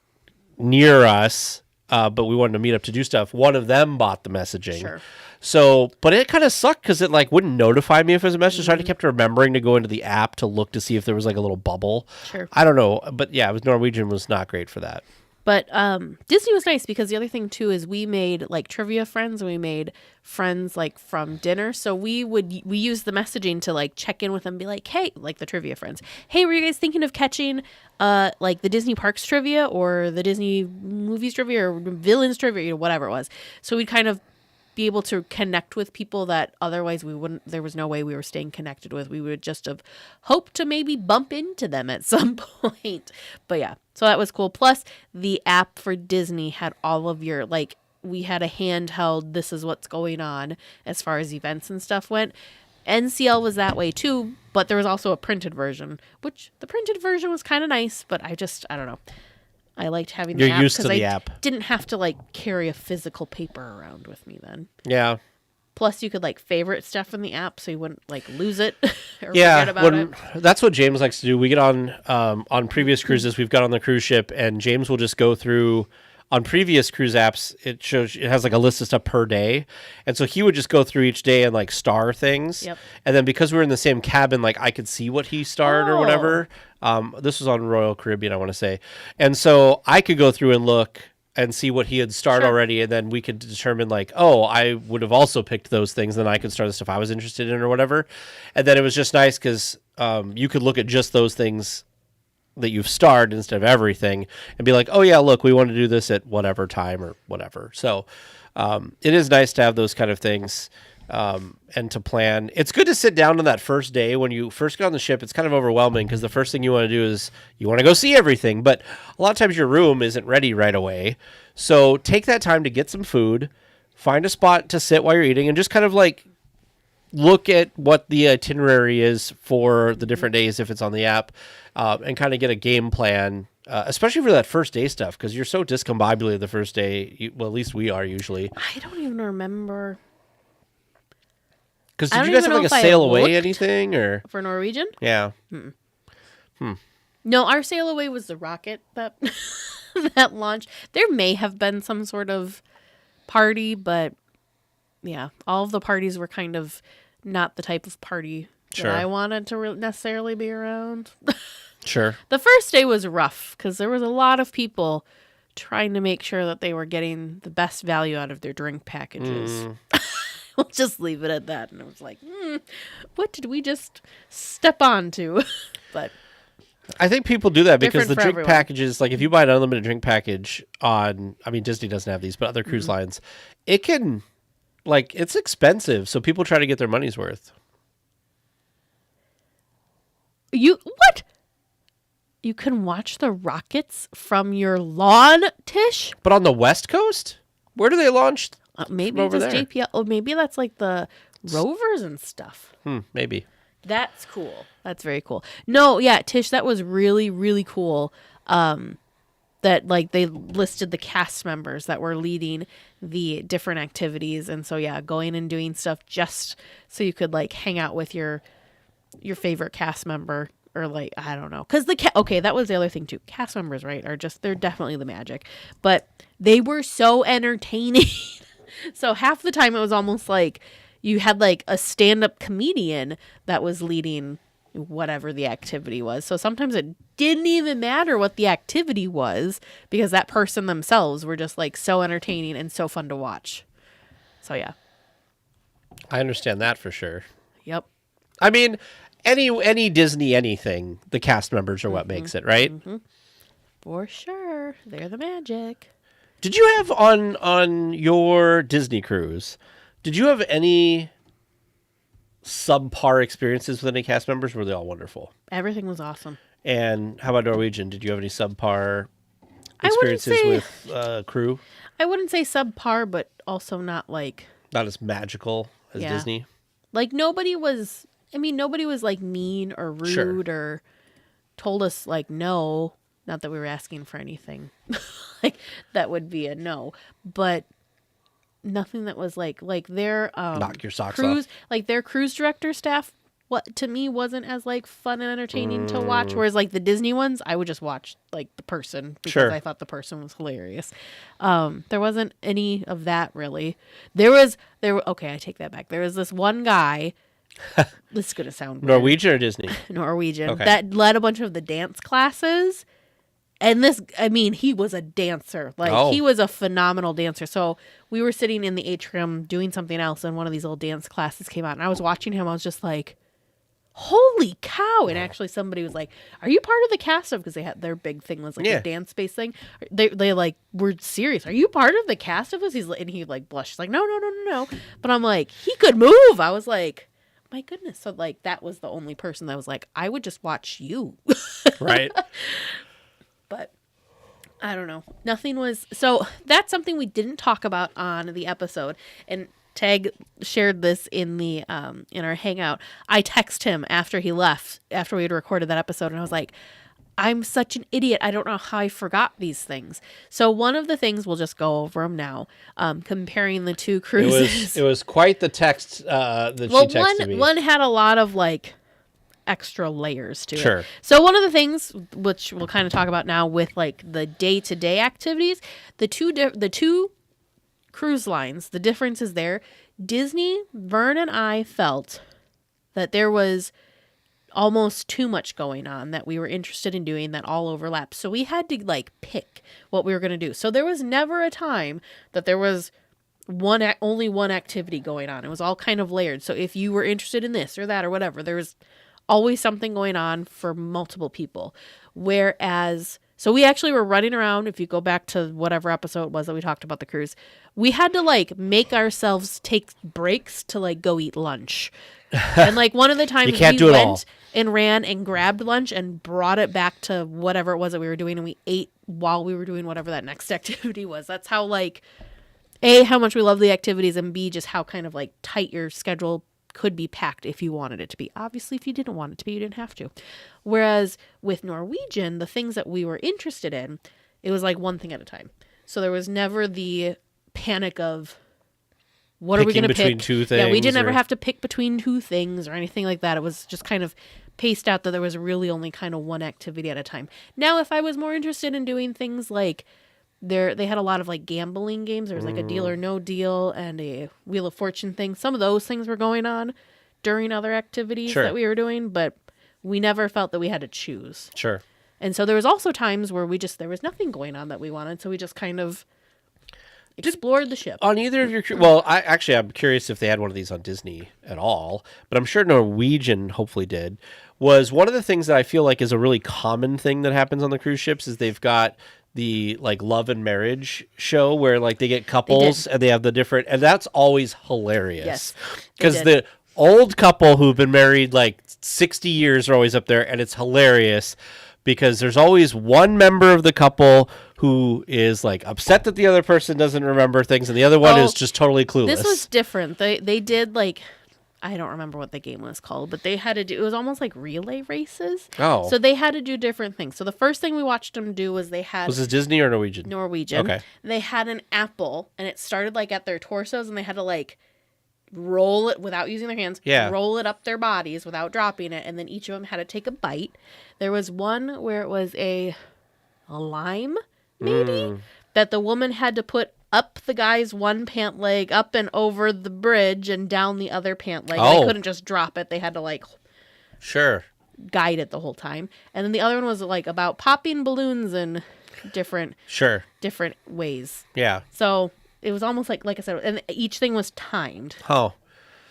near us, but we wanted to meet up to do stuff, one of them bought the messaging. Sure. So, but it kind of sucked because it like wouldn't notify me if it was a message. So I kept remembering to go into the app to look to see if there was like a little bubble. Sure. I don't know. But yeah, it was Norwegian was not great for that. But Disney was nice because the other thing too is we made like trivia friends and we made friends like from dinner. So we used the messaging to like check in with them and be like, hey, like the trivia friends. Hey, were you guys thinking of catching like the Disney Parks trivia or the Disney movies trivia or villains trivia, you know, whatever it was. So we'd kind of be able to connect with people that otherwise there was no way we were staying connected with. We would just have hoped to maybe bump into them at some point. But yeah, so that was cool. Plus the app for Disney had all of your, like, we had a handheld, this is what's going on as far as events and stuff went. NCL was that way too, but there was also a printed version, which the printed version was kind of nice, but I don't know. I liked having the You're app used to the I app. didn't have to like carry a physical paper around with me then. Yeah. Plus, you could like favorite stuff in the app, so you wouldn't like lose it or Yeah, forget about it. that's what James likes to do. We get on previous cruises. We've got on the cruise ship, and James will just go through. On previous cruise apps, it has like a list of stuff per day, and so he would just go through each day and like star things. Yep. And then because we were in the same cabin, like I could see what he starred or whatever. This was on Royal Caribbean, I want to say, and so I could go through and look and see what he had starred already, and then we could determine like, oh, I would have also picked those things, then I could start the stuff I was interested in or whatever. And then it was just nice because you could look at just those things that you've starred instead of everything and be like, oh yeah, look, we want to do this at whatever time or whatever. So it is nice to have those kind of things and to plan. It's good to sit down on that first day when you first get on the ship. It's kind of overwhelming because the first thing you want to do is you want to go see everything, but a lot of times your room isn't ready right away. So take that time to get some food, find a spot to sit while you're eating, and just kind of like look at what the itinerary is for the different days if it's on the app, and kind of get a game plan, especially for that first day stuff, because you're so discombobulated the first day. Well, at least we are usually. I don't even remember. Because did you guys have like a sail away anything or for Norwegian? Yeah. No, our sail away was the rocket that that launched. There may have been some sort of party, but yeah, all of the parties were kind of not the type of party that I wanted to necessarily be around. Sure. The first day was rough because there was a lot of people trying to make sure that they were getting the best value out of their drink packages. We'll just leave it at that. And it was like, what did we just step onto? But I think people do that because the drink everyone. packages, like if you buy an unlimited drink package on, I mean, Disney doesn't have these, but other cruise lines, it can, like, it's expensive. So people try to get their money's worth. What? You can watch the rockets from your lawn, Tish? But on the West Coast? Where do they launch? Maybe over just there? JPL. Oh, maybe that's like the rovers and stuff. Maybe. That's cool. That's very cool. No, yeah, Tish, that was really, really cool. That like they listed the cast members that were leading the different activities, and so yeah, going and doing stuff just so you could like hang out with your favorite cast member or like, I don't know. Because okay, that was the other thing too. Cast members, right, they're definitely the magic. But they were so entertaining. So half the time it was almost like you had like a stand-up comedian that was leading whatever the activity was. So sometimes it didn't even matter what the activity was because that person themselves were just like so entertaining and so fun to watch. So yeah. I understand that for sure. Yep. I mean, any Disney anything, the cast members are what makes it, right? Mm-hmm. For sure. They're the magic. Did you have on your Disney cruise, did you have any subpar experiences with any cast members? Were they all wonderful? Everything was awesome. And how about Norwegian? Did you have any subpar experiences with crew? I wouldn't say subpar, but also not like... Not as magical as Disney? Like nobody was like mean or rude or told us like no. Not that we were asking for anything. Like that would be a no. But nothing that was like their knock your socks cruise off. Like their cruise director staff, what to me wasn't as like fun and entertaining to watch. Whereas like the Disney ones, I would just watch like the person because I thought the person was hilarious. There wasn't any of that really. Okay, I take that back. There was this one guy. This is gonna sound weird. Norwegian or Disney? Norwegian that led a bunch of the dance classes. And he was a dancer. Like, he was a phenomenal dancer. So we were sitting in the atrium doing something else, and one of these little dance classes came out. And I was watching him. I was just like, holy cow. And actually somebody was like, are you part of the cast of, because they had their big thing was like a dance space thing. They like were serious. Are you part of the cast of this? And he like blushed. Like, no. But I'm like, he could move. I was like, my goodness. So like, that was the only person that was like, I would just watch you. Right. But I don't know. Nothing was... So that's something we didn't talk about on the episode. And Tag shared this in the in our hangout. I texted him after he left, after we had recorded that episode. And I was like, I'm such an idiot. I don't know how I forgot these things. So one of the things, we'll just go over them now, comparing the two cruises. It was quite the text that she texted me. One had a lot of like... extra layers to it. So one of the things which we'll kind of talk about now with like the day-to-day activities, the two cruise lines, the difference is there. Disney, Vern and I felt that there was almost too much going on that we were interested in doing that all overlapped. So we had to like pick what we were going to do. So there was never a time that there was only one activity going on. It was all kind of layered. So if you were interested in this or that or whatever, there was always something going on for multiple people. Whereas, so we actually were running around. If you go back to whatever episode it was that we talked about the cruise, we had to like make ourselves take breaks to like go eat lunch. And like one of the times we went and ran and grabbed lunch and brought it back to whatever it was that we were doing. And we ate while we were doing whatever that next activity was. That's how like, A, how much we love the activities, and B, just how kind of like tight your schedule could be packed if you wanted it to be. Obviously, if you didn't want it to be, you didn't have to. Whereas with Norwegian, the things that we were interested in, it was like one thing at a time. So there was never the panic of, what are we going to pick? Two things, yeah, we didn't ever have to pick between two things or anything like that. It was just kind of paced out that there was really only kind of one activity at a time. Now, if I was more interested in doing things like, they had a lot of like gambling games. There was like a Deal or No Deal and a Wheel of Fortune thing. Some of those things were going on during other activities that we were doing, but we never felt that we had to choose. Sure. And so there was also times where there was nothing going on that we wanted, so we just kind of explored the ship. On either of your... Well, I'm curious if they had one of these on Disney at all, but I'm sure Norwegian hopefully did. Was one of the things that I feel like is a really common thing that happens on the cruise ships is they've got the like love and marriage show where like they get couples and they have the different, and that's always hilarious. Yes, because the old couple who've been married like 60 years are always up there, and it's hilarious because there's always one member of the couple who is like upset that the other person doesn't remember things, and the other one is just totally clueless. This was different. They did like, I don't remember what the game was called, but they had to do, it was almost like relay races. Oh. So they had to do different things. So the first thing we watched them do was they had... Was this Disney or Norwegian? Norwegian. Okay. They had an apple, and it started like at their torsos, and they had to like roll it without using their hands, Yeah. roll it up their bodies without dropping it, and then each of them had to take a bite. There was one where it was a lime, maybe, that the woman had to put up the guy's one pant leg, up and over the bridge, and down the other pant leg. Oh. They couldn't just drop it. They had to, like, Sure. guide it the whole time. And then the other one was, like, about popping balloons in different ways. Yeah. So it was almost like I said, and each thing was timed. Oh.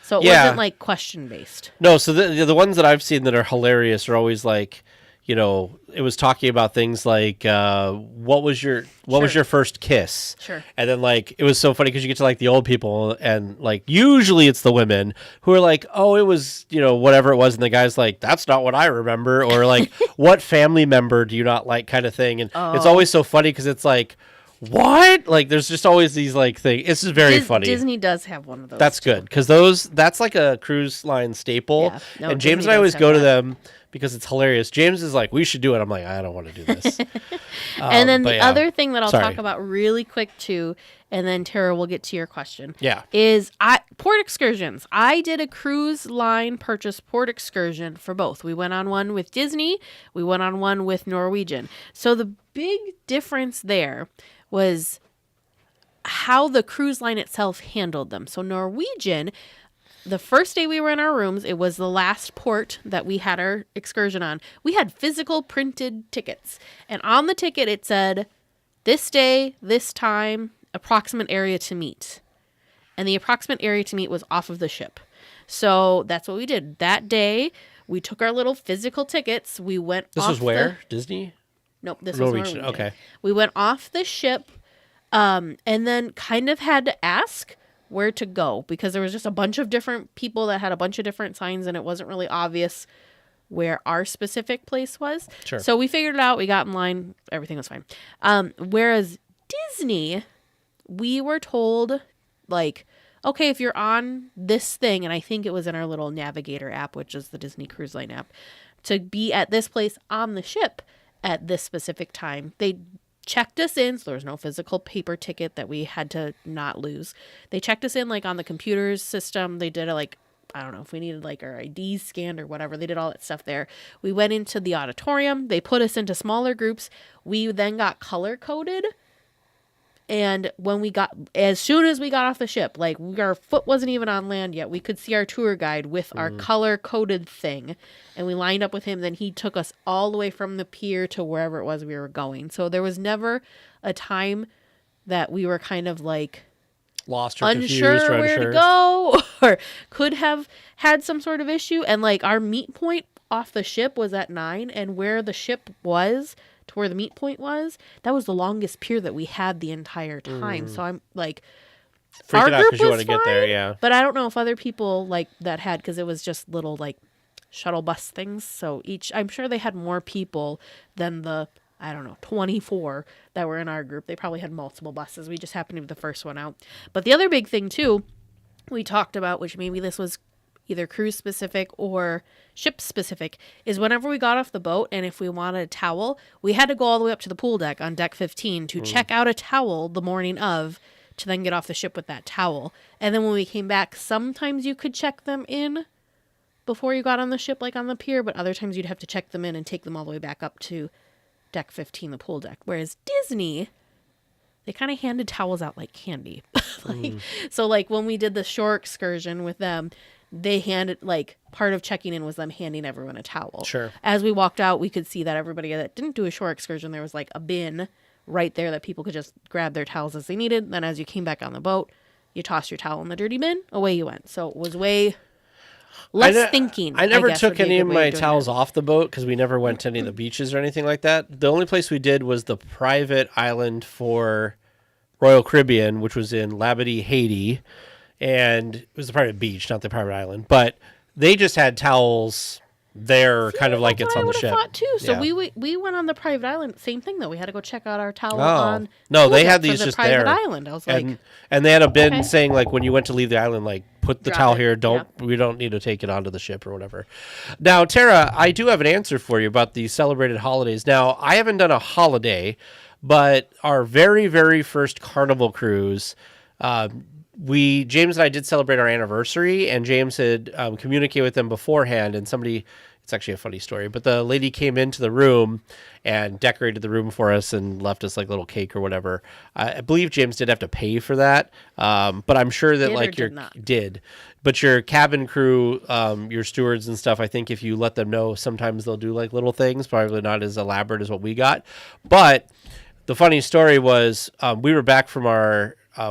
So it Yeah. wasn't, like, question-based. No, so the ones that I've seen that are hilarious are always like, it was talking about things like what was your first kiss? Sure. And then like it was so funny because you get to like the old people and like usually it's the women who are like, oh, it was whatever it was, and the guy's like, that's not what I remember, or like what family member do you not like, kind of thing. And it's always so funny because it's like, what? Like there's just always these like things. It's just very funny. Disney does have one of those. That's good because that's like a cruise line staple. Yeah. No, and James Disney and I always does go have to that. them because it's hilarious. James is like, we should do it. I'm like, I don't want to do this. And then the yeah. other thing that I'll Sorry. talk about really quick too, and then Tara will get to your question. Yeah. Is port excursions. I did a cruise line purchase port excursion for both. We went on one with Disney. We went on one with Norwegian. So the big difference there was how the cruise line itself handled them. So Norwegian, the first day we were in our rooms, it was the last port that we had our excursion on. We had physical printed tickets. And on the ticket it said, this day, this time, approximate area to meet. And the approximate area to meet was off of the ship. So that's what we did. That day, we took our little physical tickets. We went This off was where? Disney? Nope, this Norwegian. was Norwegian. Okay. We went off the ship and then kind of had to ask where to go because there was just a bunch of different people that had a bunch of different signs and it wasn't really obvious where our specific place was. Sure. So we figured it out. We got in line. Everything was fine. Whereas Disney, we were told, like, okay, if you're on this thing, and I think it was in our little navigator app, which is the Disney Cruise Line app, to be at this place on the ship at this specific time. They checked us in, so there was no physical paper ticket that we had to not lose. They checked us in, like, on the computer's system. They did, I don't know if we needed, like, our IDs scanned or whatever. They did all that stuff there. We went into the auditorium. They put us into smaller groups. We then got color-coded. And as soon as we got off the ship, like, our foot wasn't even on land yet. We could see our tour guide with our color-coded thing. And we lined up with him. Then he took us all the way from the pier to wherever it was we were going. So there was never a time that we were kind of, like, Lost or unsure confused or where unsure. to go or could have had some sort of issue. And, like, our meet point off the ship was at 9. And where the ship was to where the meet point was, that was the longest pier that we had the entire time. So I'm like, our Freaking out group because you want was to get there, fine, yeah. but I don't know if other people like that had, because it was just little, like, shuttle bus things. So I'm sure they had more people than the, I don't know, 24 that were in our group. They probably had multiple buses. We just happened to be the first one out. But the other big thing too, we talked about, which maybe this was either cruise specific or ship specific, is whenever we got off the boat and if we wanted a towel, we had to go all the way up to the pool deck on deck 15 to check out a towel the morning of, to then get off the ship with that towel. And then when we came back, sometimes you could check them in before you got on the ship, like on the pier, but other times you'd have to check them in and take them all the way back up to deck 15, the pool deck. Whereas Disney, they kind of handed towels out like candy. So, like, when we did the shore excursion with them, they handed, like, part of checking in was them handing everyone a towel. Sure. As we walked out, we could see that everybody that didn't do a shore excursion, there was, like, a bin right there that people could just grab their towels as they needed. Then as you came back on the boat, you tossed your towel in the dirty bin, away you went. So it was way less thinking. I never guess, took would be a any good of way my doing towels it. off the boat because we never went to any of the beaches or anything like that. The only place we did was the private island for Royal Caribbean, which was in Labadee, Haiti. And it was the private beach, not the private island. But they just had towels there, kind of like That's it's what on I the would have ship. thought too. So Yeah. we went on the private island. Same thing though. We had to go check out our towel Oh. on. No, pool they deck had for these the just private there. island. I was like, And they had a bin okay. saying, like, when you went to leave the island, like, put the Drop towel it. here. We don't need to take it onto the ship or whatever. Now, Tara, I do have an answer for you about the celebrated holidays. Now, I haven't done a holiday, but our very, very first Carnival cruise, James and I did celebrate our anniversary, and James had communicated with them beforehand, and it's actually a funny story, but the lady came into the room and decorated the room for us and left us like little cake or whatever. I believe James did have to pay for that, but I'm sure that but your cabin crew, your stewards and stuff, I think if you let them know, sometimes they'll do like little things, probably not as elaborate as what we got. But the funny story was we were back from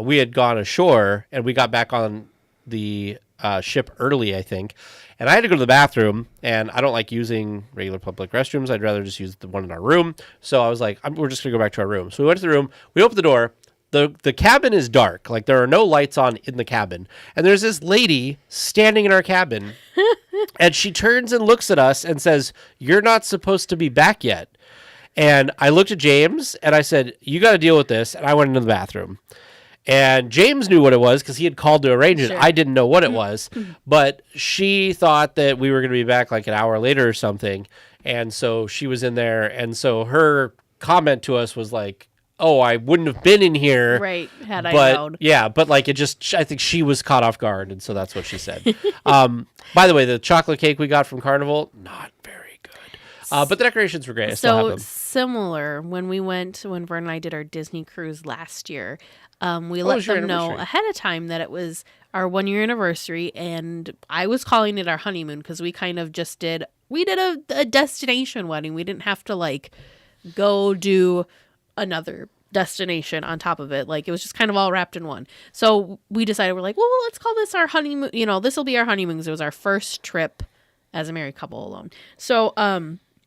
we had gone ashore and we got back on the ship early, I think. And I had to go to the bathroom, and I don't like using regular public restrooms. I'd rather just use the one in our room. So I was like, we're just going to go back to our room. So we went to the room. We opened the door. The cabin is dark. Like, there are no lights on in the cabin. And there's this lady standing in our cabin, and she turns and looks at us and says, "You're not supposed to be back yet." And I looked at James, and I said, "You got to deal with this." And I went into the bathroom. And James knew what it was because he had called to arrange it. Sure. I didn't know what it was, but she thought that we were going to be back like an hour later or something. And so she was in there. And so her comment to us was like, "Oh, I wouldn't have been in here. Right. Had I known." Yeah. But like I think she was caught off guard. And so that's what she said. By the way, the chocolate cake we got from Carnival, not very good. But the decorations were great. I still have them. Similar when Vern and I did our Disney cruise last year. We let them know ahead of time that it was our 1-year anniversary, and I was calling it our honeymoon because we kind of just did a destination wedding. We didn't have to like go do another destination on top of it. Like, it was just kind of all wrapped in one. So we decided, we're like, well, let's call this our honeymoon. You know, this will be our honeymoon because it was our first trip as a married couple alone. So,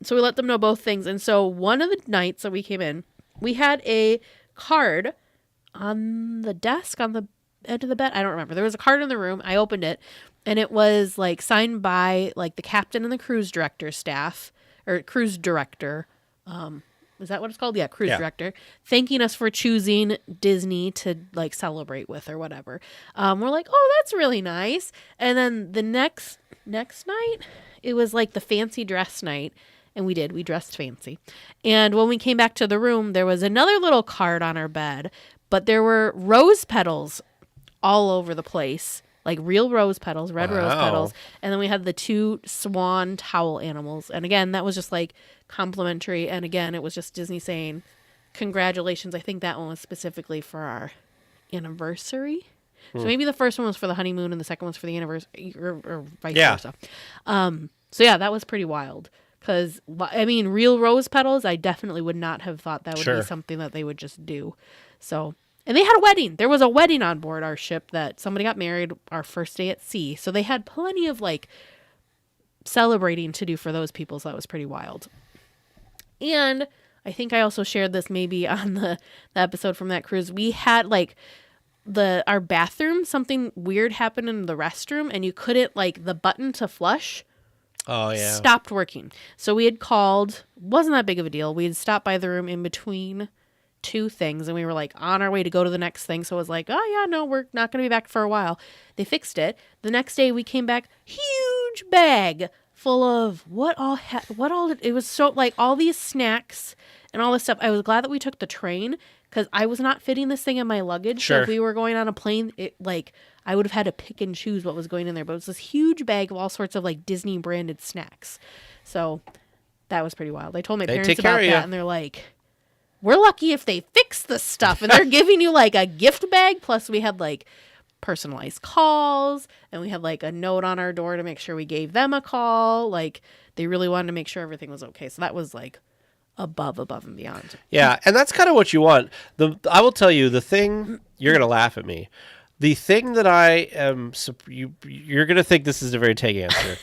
so we let them know both things. And so one of the nights that we came in, we had a card on the desk on the edge of the bed. I don't remember. There was a card in the room. I opened it, and it was like signed by like the captain and the cruise director staff, or cruise director. Is that what it's called? Yeah, cruise director, thanking us for choosing Disney to like celebrate with or whatever. We're like, oh, that's really nice. And then the next night, it was like the fancy dress night. And we dressed fancy. And when we came back to the room, there was another little card on our bed, but there were rose petals all over the place, like real rose petals, red rose petals. And then we had the 2 swan towel animals. And again, that was just like complimentary. And again, it was just Disney saying, congratulations. I think that one was specifically for our anniversary. So maybe the first one was for the honeymoon and the second one's for the anniversary, or vice versa. So yeah, that was pretty wild. Because, I mean, real rose petals, I definitely would not have thought that would be something that they would just do. So, and they had a wedding. There was a wedding on board our ship that somebody got married our first day at sea. So they had plenty of, like, celebrating to do for those people. So that was pretty wild. And I think I also shared this maybe on the episode from that cruise. We had, like, our bathroom, something weird happened in the restroom, and you couldn't, like, the button to flush stopped working. So we had called, wasn't that big of a deal. We had stopped by the room in between 2 things, and we were like on our way to go to the next thing. So it was like, oh yeah, no, we're not going to be back for a while. They fixed it. The next day we came back, huge bag full of it was so like all these snacks and all this stuff. I was glad that we took the train because I was not fitting this thing in my luggage. Sure. So if we were going on a plane, I would have had to pick and choose what was going in there. But it was this huge bag of all sorts of like Disney branded snacks. So that was pretty wild. I told my parents about that, and they're like, we're lucky if they fix this stuff. And they're giving you like a gift bag. Plus we had like personalized calls, and we had like a note on our door to make sure we gave them a call. Like, they really wanted to make sure everything was okay. So that was like above and beyond. Yeah, and that's kind of what you want. I will tell you, the thing, you're going to laugh at me. The thing that I am, you're going to think this is a very tag answer,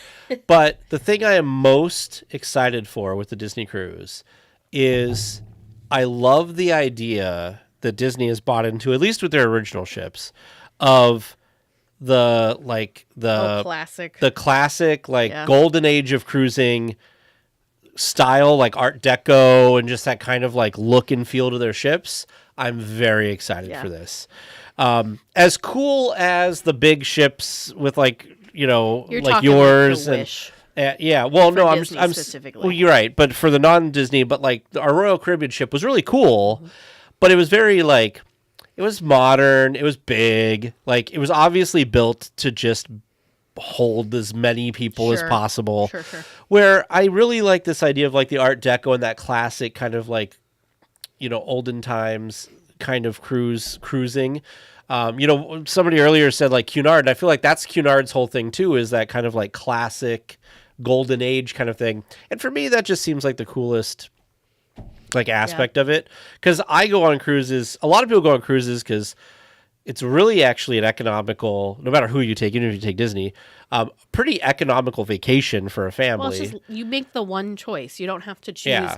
but the thing I am most excited for with the Disney cruise is I love the idea that Disney has bought into, at least with their original ships, of the classic golden age of cruising style, like Art Deco, and just that kind of like look and feel to their ships. I'm very excited for this. As cool as the big ships with like, you know, you're like yours like and Wish. Yeah, well, no, I'm specifically. Well, you're right, but for the non-Disney, but like our Royal Caribbean ship was really cool, but it was very like, It was modern. It was big. Like, it was obviously built to just hold as many people as possible. Sure. Where I really like this idea of like the Art Deco and that classic kind of like, olden times kind of cruising. Somebody earlier said like Cunard, and I feel like that's Cunard's whole thing too, is that kind of like classic golden age kind of thing. And for me, that just seems like the coolest like aspect of it. Because I go on cruises. A lot of people go on cruises because it's really actually an economical, no matter who you take, even if you take Disney, pretty economical vacation for a family. Well, it's just, you make the one choice. You don't have to choose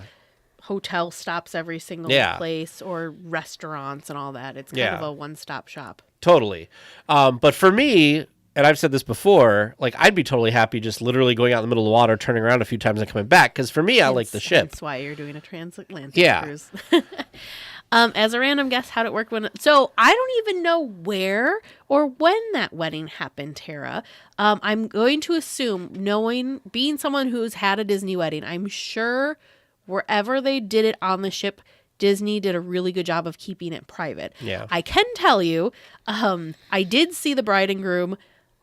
hotel stops every single place or restaurants and all that. It's kind of a one-stop shop. Totally. But for me, and I've said this before, like I'd be totally happy just literally going out in the middle of the water, turning around a few times and coming back. Because for me, I like the ship. That's why you're doing a transatlantic cruise. As a random guess, how'd it work so I don't even know where or when that wedding happened, Tara. I'm going to assume, being someone who's had a Disney wedding, I'm sure wherever they did it on the ship, Disney did a really good job of keeping it private. Yeah. I can tell you, I did see the bride and groom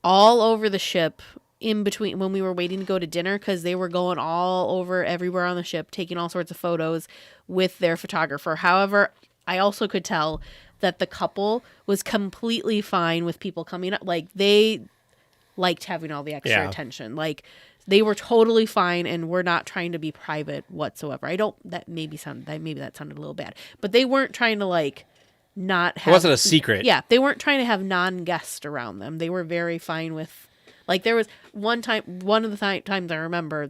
all over the ship in between when we were waiting to go to dinner, because they were going all over everywhere on the ship, taking all sorts of photos with their photographer. However, I also could tell that the couple was completely fine with people coming up. Like, they liked having all the extra attention. Like, they were totally fine and were not trying to be private whatsoever. Maybe that sounded a little bad, but they weren't trying to like not have. It wasn't a secret. Yeah, they weren't trying to have non-guests around them. They were very fine with. Like, there was one of the times I remember,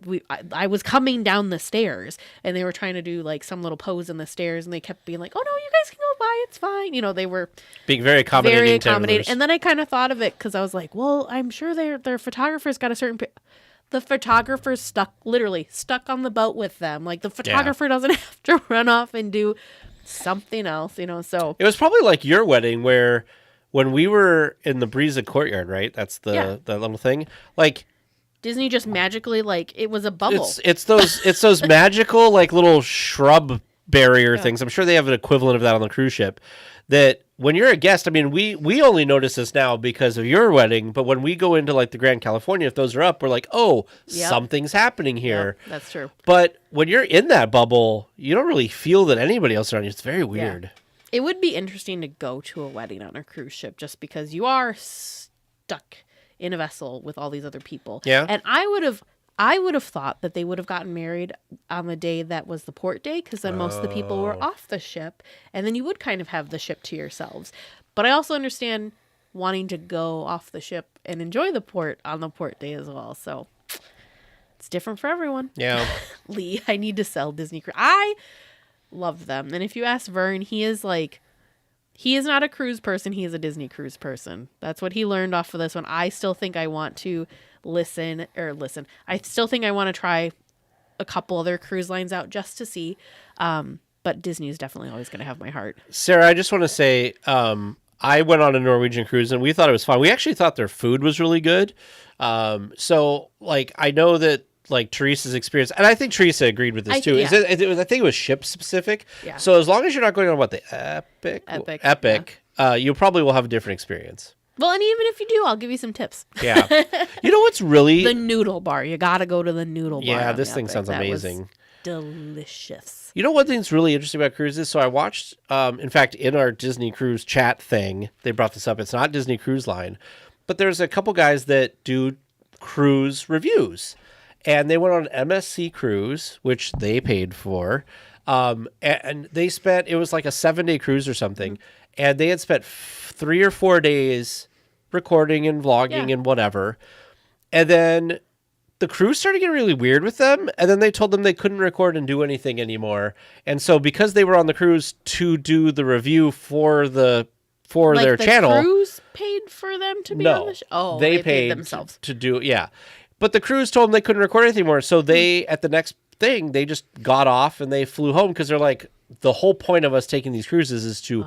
I was coming down the stairs and they were trying to do like some little pose in the stairs, and they kept being like, "Oh no, you guys can go by, it's fine." They were being very accommodating. And then I kind of thought of it because I was like, well, I'm sure their photographer's got a certain. The photographer's stuck on the boat with them. Like, the photographer doesn't have to run off and do something else, so. It was probably like your wedding where when we were in the Breeza courtyard, right? That's the little thing. Like, Disney just magically, like, it was a bubble. It's those magical like little shrub barrier things. I'm sure they have an equivalent of that on the cruise ship. That when you're a guest, I mean, we only notice this now because of your wedding, but when we go into like the Grand California, if those are up, we're like, oh, something's happening here. Yep, that's true. But when you're in that bubble, you don't really feel that anybody else around you. It's very weird. Yeah. It would be interesting to go to a wedding on a cruise ship just because you are stuck in a vessel with all these other people. Yeah. And I would have thought that they would have gotten married on the day that was the port day, because then most of the people were off the ship, and then you would kind of have the ship to yourselves. But I also understand wanting to go off the ship and enjoy the port on the port day as well. So it's different for everyone. Yeah. Lee, I need to sell Disney Cruise. I love them. And if you ask Vern, he is not a cruise person. He is a Disney cruise person. That's what he learned off of this one. I still think I want to listen. I still think I want to try a couple other cruise lines out just to see. But Disney is definitely always going to have my heart. Sarah, I just want to say, I went on a Norwegian cruise and we thought it was fun. We actually thought their food was really good. So like, I know that like Teresa's experience, and I think Teresa agreed with this too. Yeah. I think it was ship specific. Yeah. So as long as you're not going on the Epic, you probably will have a different experience. Well, and even if you do, I'll give you some tips. Yeah. You know what's really the noodle bar. You got to go to the noodle bar. Yeah, this thing sounds amazing. Delicious. You know what thing's really interesting about cruises? So I watched, in fact, in our Disney Cruise chat thing, they brought this up. It's not Disney Cruise Line, but there's a couple guys that do cruise reviews. And they went on an MSC cruise, which they paid for. And they spent, it was like a 7-day cruise or something. And they had spent 3 or 4 days recording and vlogging and whatever. And then the cruise started getting really weird with them. And then they told them they couldn't record and do anything anymore. And so because they were on the cruise to do the review for their channel. The cruise paid for them to be on the show? Oh, they paid themselves. To do it, yeah. But the cruise told them they couldn't record anything more. So they, at the next thing, they just got off and they flew home because they're like, the whole point of us taking these cruises is to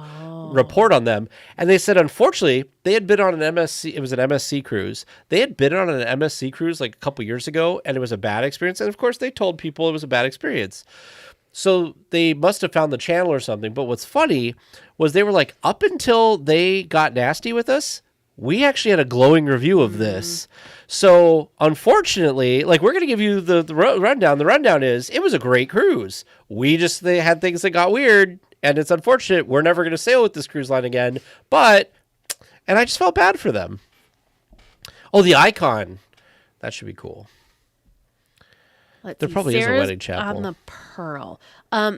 report on them. And they said, unfortunately, they had been on an MSC. It was an MSC cruise. They had been on an MSC cruise like a couple years ago, and it was a bad experience. And of course, they told people it was a bad experience. So they must have found the channel or something. But what's funny was they were like, up until they got nasty with us, we actually had a glowing review of this. So unfortunately, like, we're going to give you the rundown. The rundown is it was a great cruise. They had things that got weird, and it's unfortunate. We're never going to sail with this cruise line again. And I just felt bad for them. Oh, the Icon. That should be cool. There probably is a wedding chapel. On the Pearl.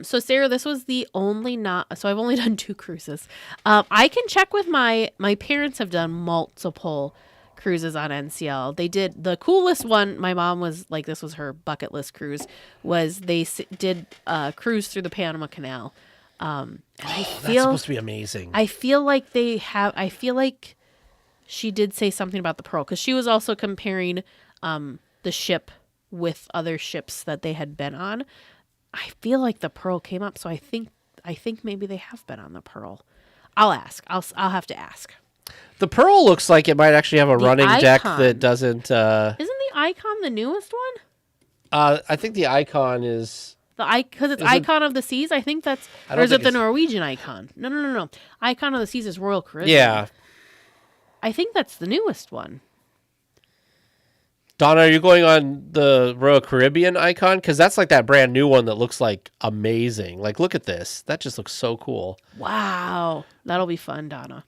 So Sarah, this was the only so I've only done 2 cruises. I can check with my parents have done multiple cruises on NCL. They did the coolest one. My mom was like, this was her bucket list cruise, was they did a cruise through the Panama Canal. And that's supposed to be amazing. I feel like she did say something about the Pearl, because she was also comparing the ship with other ships that they had been on. I feel like the Pearl came up, so I think maybe they have been on the Pearl. I'll ask. I'll have to ask. The Pearl looks like it might actually have a running deck that doesn't. Isn't the Icon the newest one? I think the Icon is because it's Icon of the Seas. I think that's, or is it the Norwegian Icon? No. Icon of the Seas is Royal Caribbean. Yeah. I think that's the newest one. Donna, are you going on the Royal Caribbean Icon? Because that's like that brand new one that looks like amazing. Like, look at this. That just looks so cool. Wow. That'll be fun, Donna.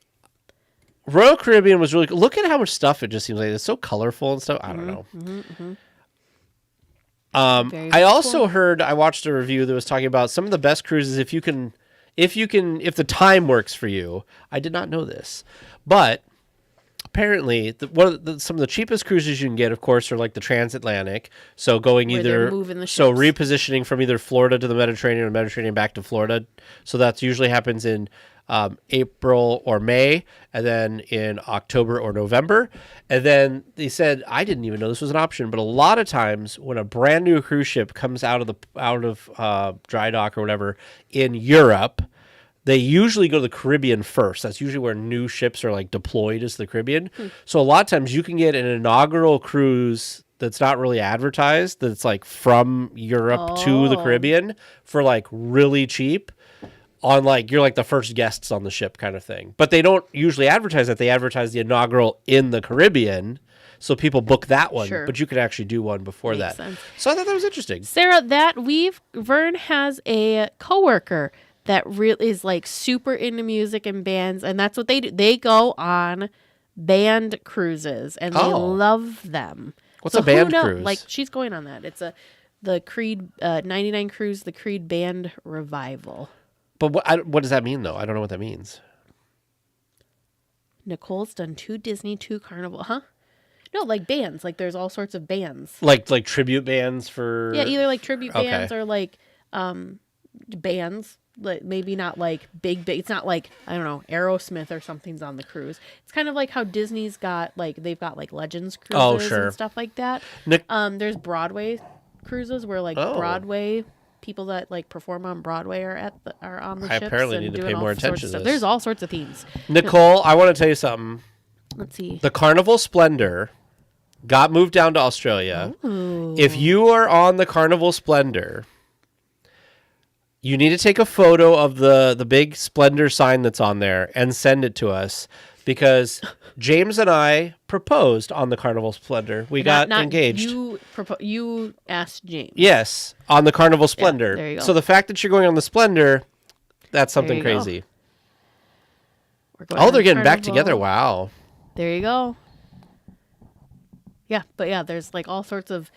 Royal Caribbean was really cool. Look at how much stuff it just seems like. It's so colorful and stuff. I don't know. I also heard, I watched a review that was talking about some of the best cruises if the time works for you. I did not know this, but apparently some of the cheapest cruises you can get, of course, are like the transatlantic. So going repositioning from either Florida to the Mediterranean or Mediterranean back to Florida. So that usually happens in April or May, and then in October or November. And then they said, I didn't even know this was an option, but a lot of times when a brand new cruise ship comes out of dry dock or whatever in Europe, they usually go to the Caribbean first. That's usually where new ships are like deployed, is the Caribbean. So a lot of times you can get an inaugural cruise that's not really advertised, that's like from Europe to the Caribbean for like really cheap. On like, you're like the first guests on the ship kind of thing. But they don't usually advertise that. They advertise the inaugural in the Caribbean. So people book that one. Sure. But you could actually do one before Makes that. Sense. So I thought that was interesting. Sarah, Vern has a coworker that really is like super into music and bands. And that's what they do. They go on band cruises and they love them. What's a band cruise? Like, she's going on that. It's the Creed 99 cruise, the Creed Band Revival. But what does that mean, though? I don't know what that means. Nicole's done 2 Disney, 2 Carnival. Huh? No, like bands. Like, there's all sorts of bands. Like tribute bands for... Yeah, either like tribute bands or like bands. Like, maybe not like big. It's not like, I don't know, Aerosmith or something's on the cruise. It's kind of like how Disney's got, like, they've got like Legends cruises and stuff like that. There's Broadway cruises where like Broadway... people that like perform on Broadway are on the ships. I apparently need to pay more attention to this. There's all sorts of themes. Nicole, I want to tell you something. Let's see. The Carnival Splendor got moved down to Australia. Ooh. If you are on the Carnival Splendor, you need to take a photo of the big Splendor sign that's on there and send it to us, because James and I proposed on the Carnival Splendor. We got engaged. You asked James. Yes, on the Carnival Splendor. Yeah, there you go. So the fact that you're going on the Splendor, that's something crazy. They're getting back together. Wow. There you go. Yeah, but yeah, there's like all sorts of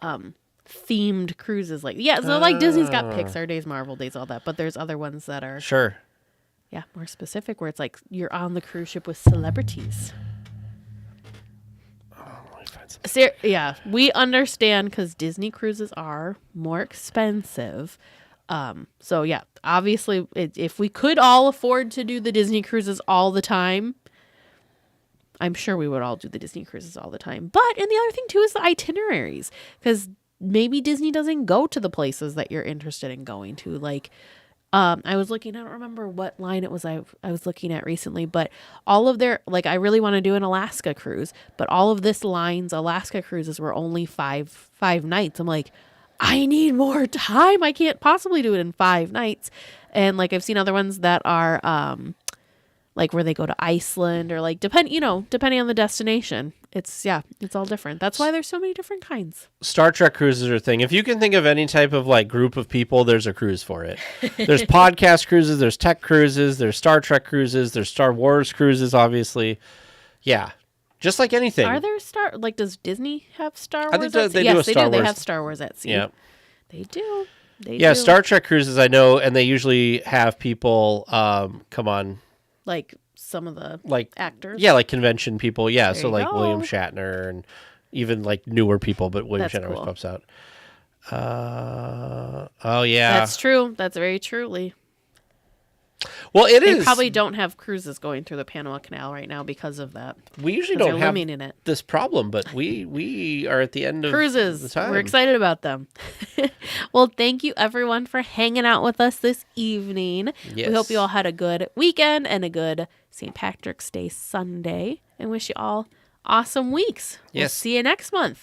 themed cruises. Like, yeah, so like Disney's got Pixar Days, Marvel Days, all that, but there's other ones that are more specific, where it's like you're on the cruise ship with celebrities. Yeah, we understand, because Disney cruises are more expensive. So yeah, obviously, if we could all afford to do the Disney cruises all the time, I'm sure we would all do the Disney cruises all the time. But, and the other thing too is the itineraries, because maybe Disney doesn't go to the places that you're interested in going to. Like, I was looking, I don't remember what line it was I was looking at recently, but all of their, like, I really want to do an Alaska cruise, but all of this line's Alaska cruises were only five nights. I'm like, I need more time. I can't possibly do it in 5 nights. And like I've seen other ones that are like where they go to Iceland or like depending on the destination. It's all different. That's why there's so many different kinds. Star Trek cruises are a thing. If you can think of any type of like group of people, there's a cruise for it. There's podcast cruises, there's tech cruises, there's Star Trek cruises, there's Star Wars cruises, obviously. Yeah. Just like anything. Are there does Disney have Star Wars? I think at sea? they do Yes, a Star Wars. They have Star Wars at sea. Yeah. They do. Yeah, Star Trek cruises I know, and they usually have people come on. Like some of the actors. Yeah, like convention people. Yeah, There so you like go. William Shatner and even like newer people, but William That's Shatner always cool. pops out. Oh yeah. That's true. That's very truly. Well, They probably don't have cruises going through the Panama Canal right now because of that. We usually 'Cause don't they're have limiting it. this problem, but we are at the end of Cruises. the time. We're excited about them. Well, thank you everyone for hanging out with us this evening. Yes. We hope you all had a good weekend and a good St. Patrick's Day Sunday, and wish you all awesome weeks. We'll Yes. see you next month.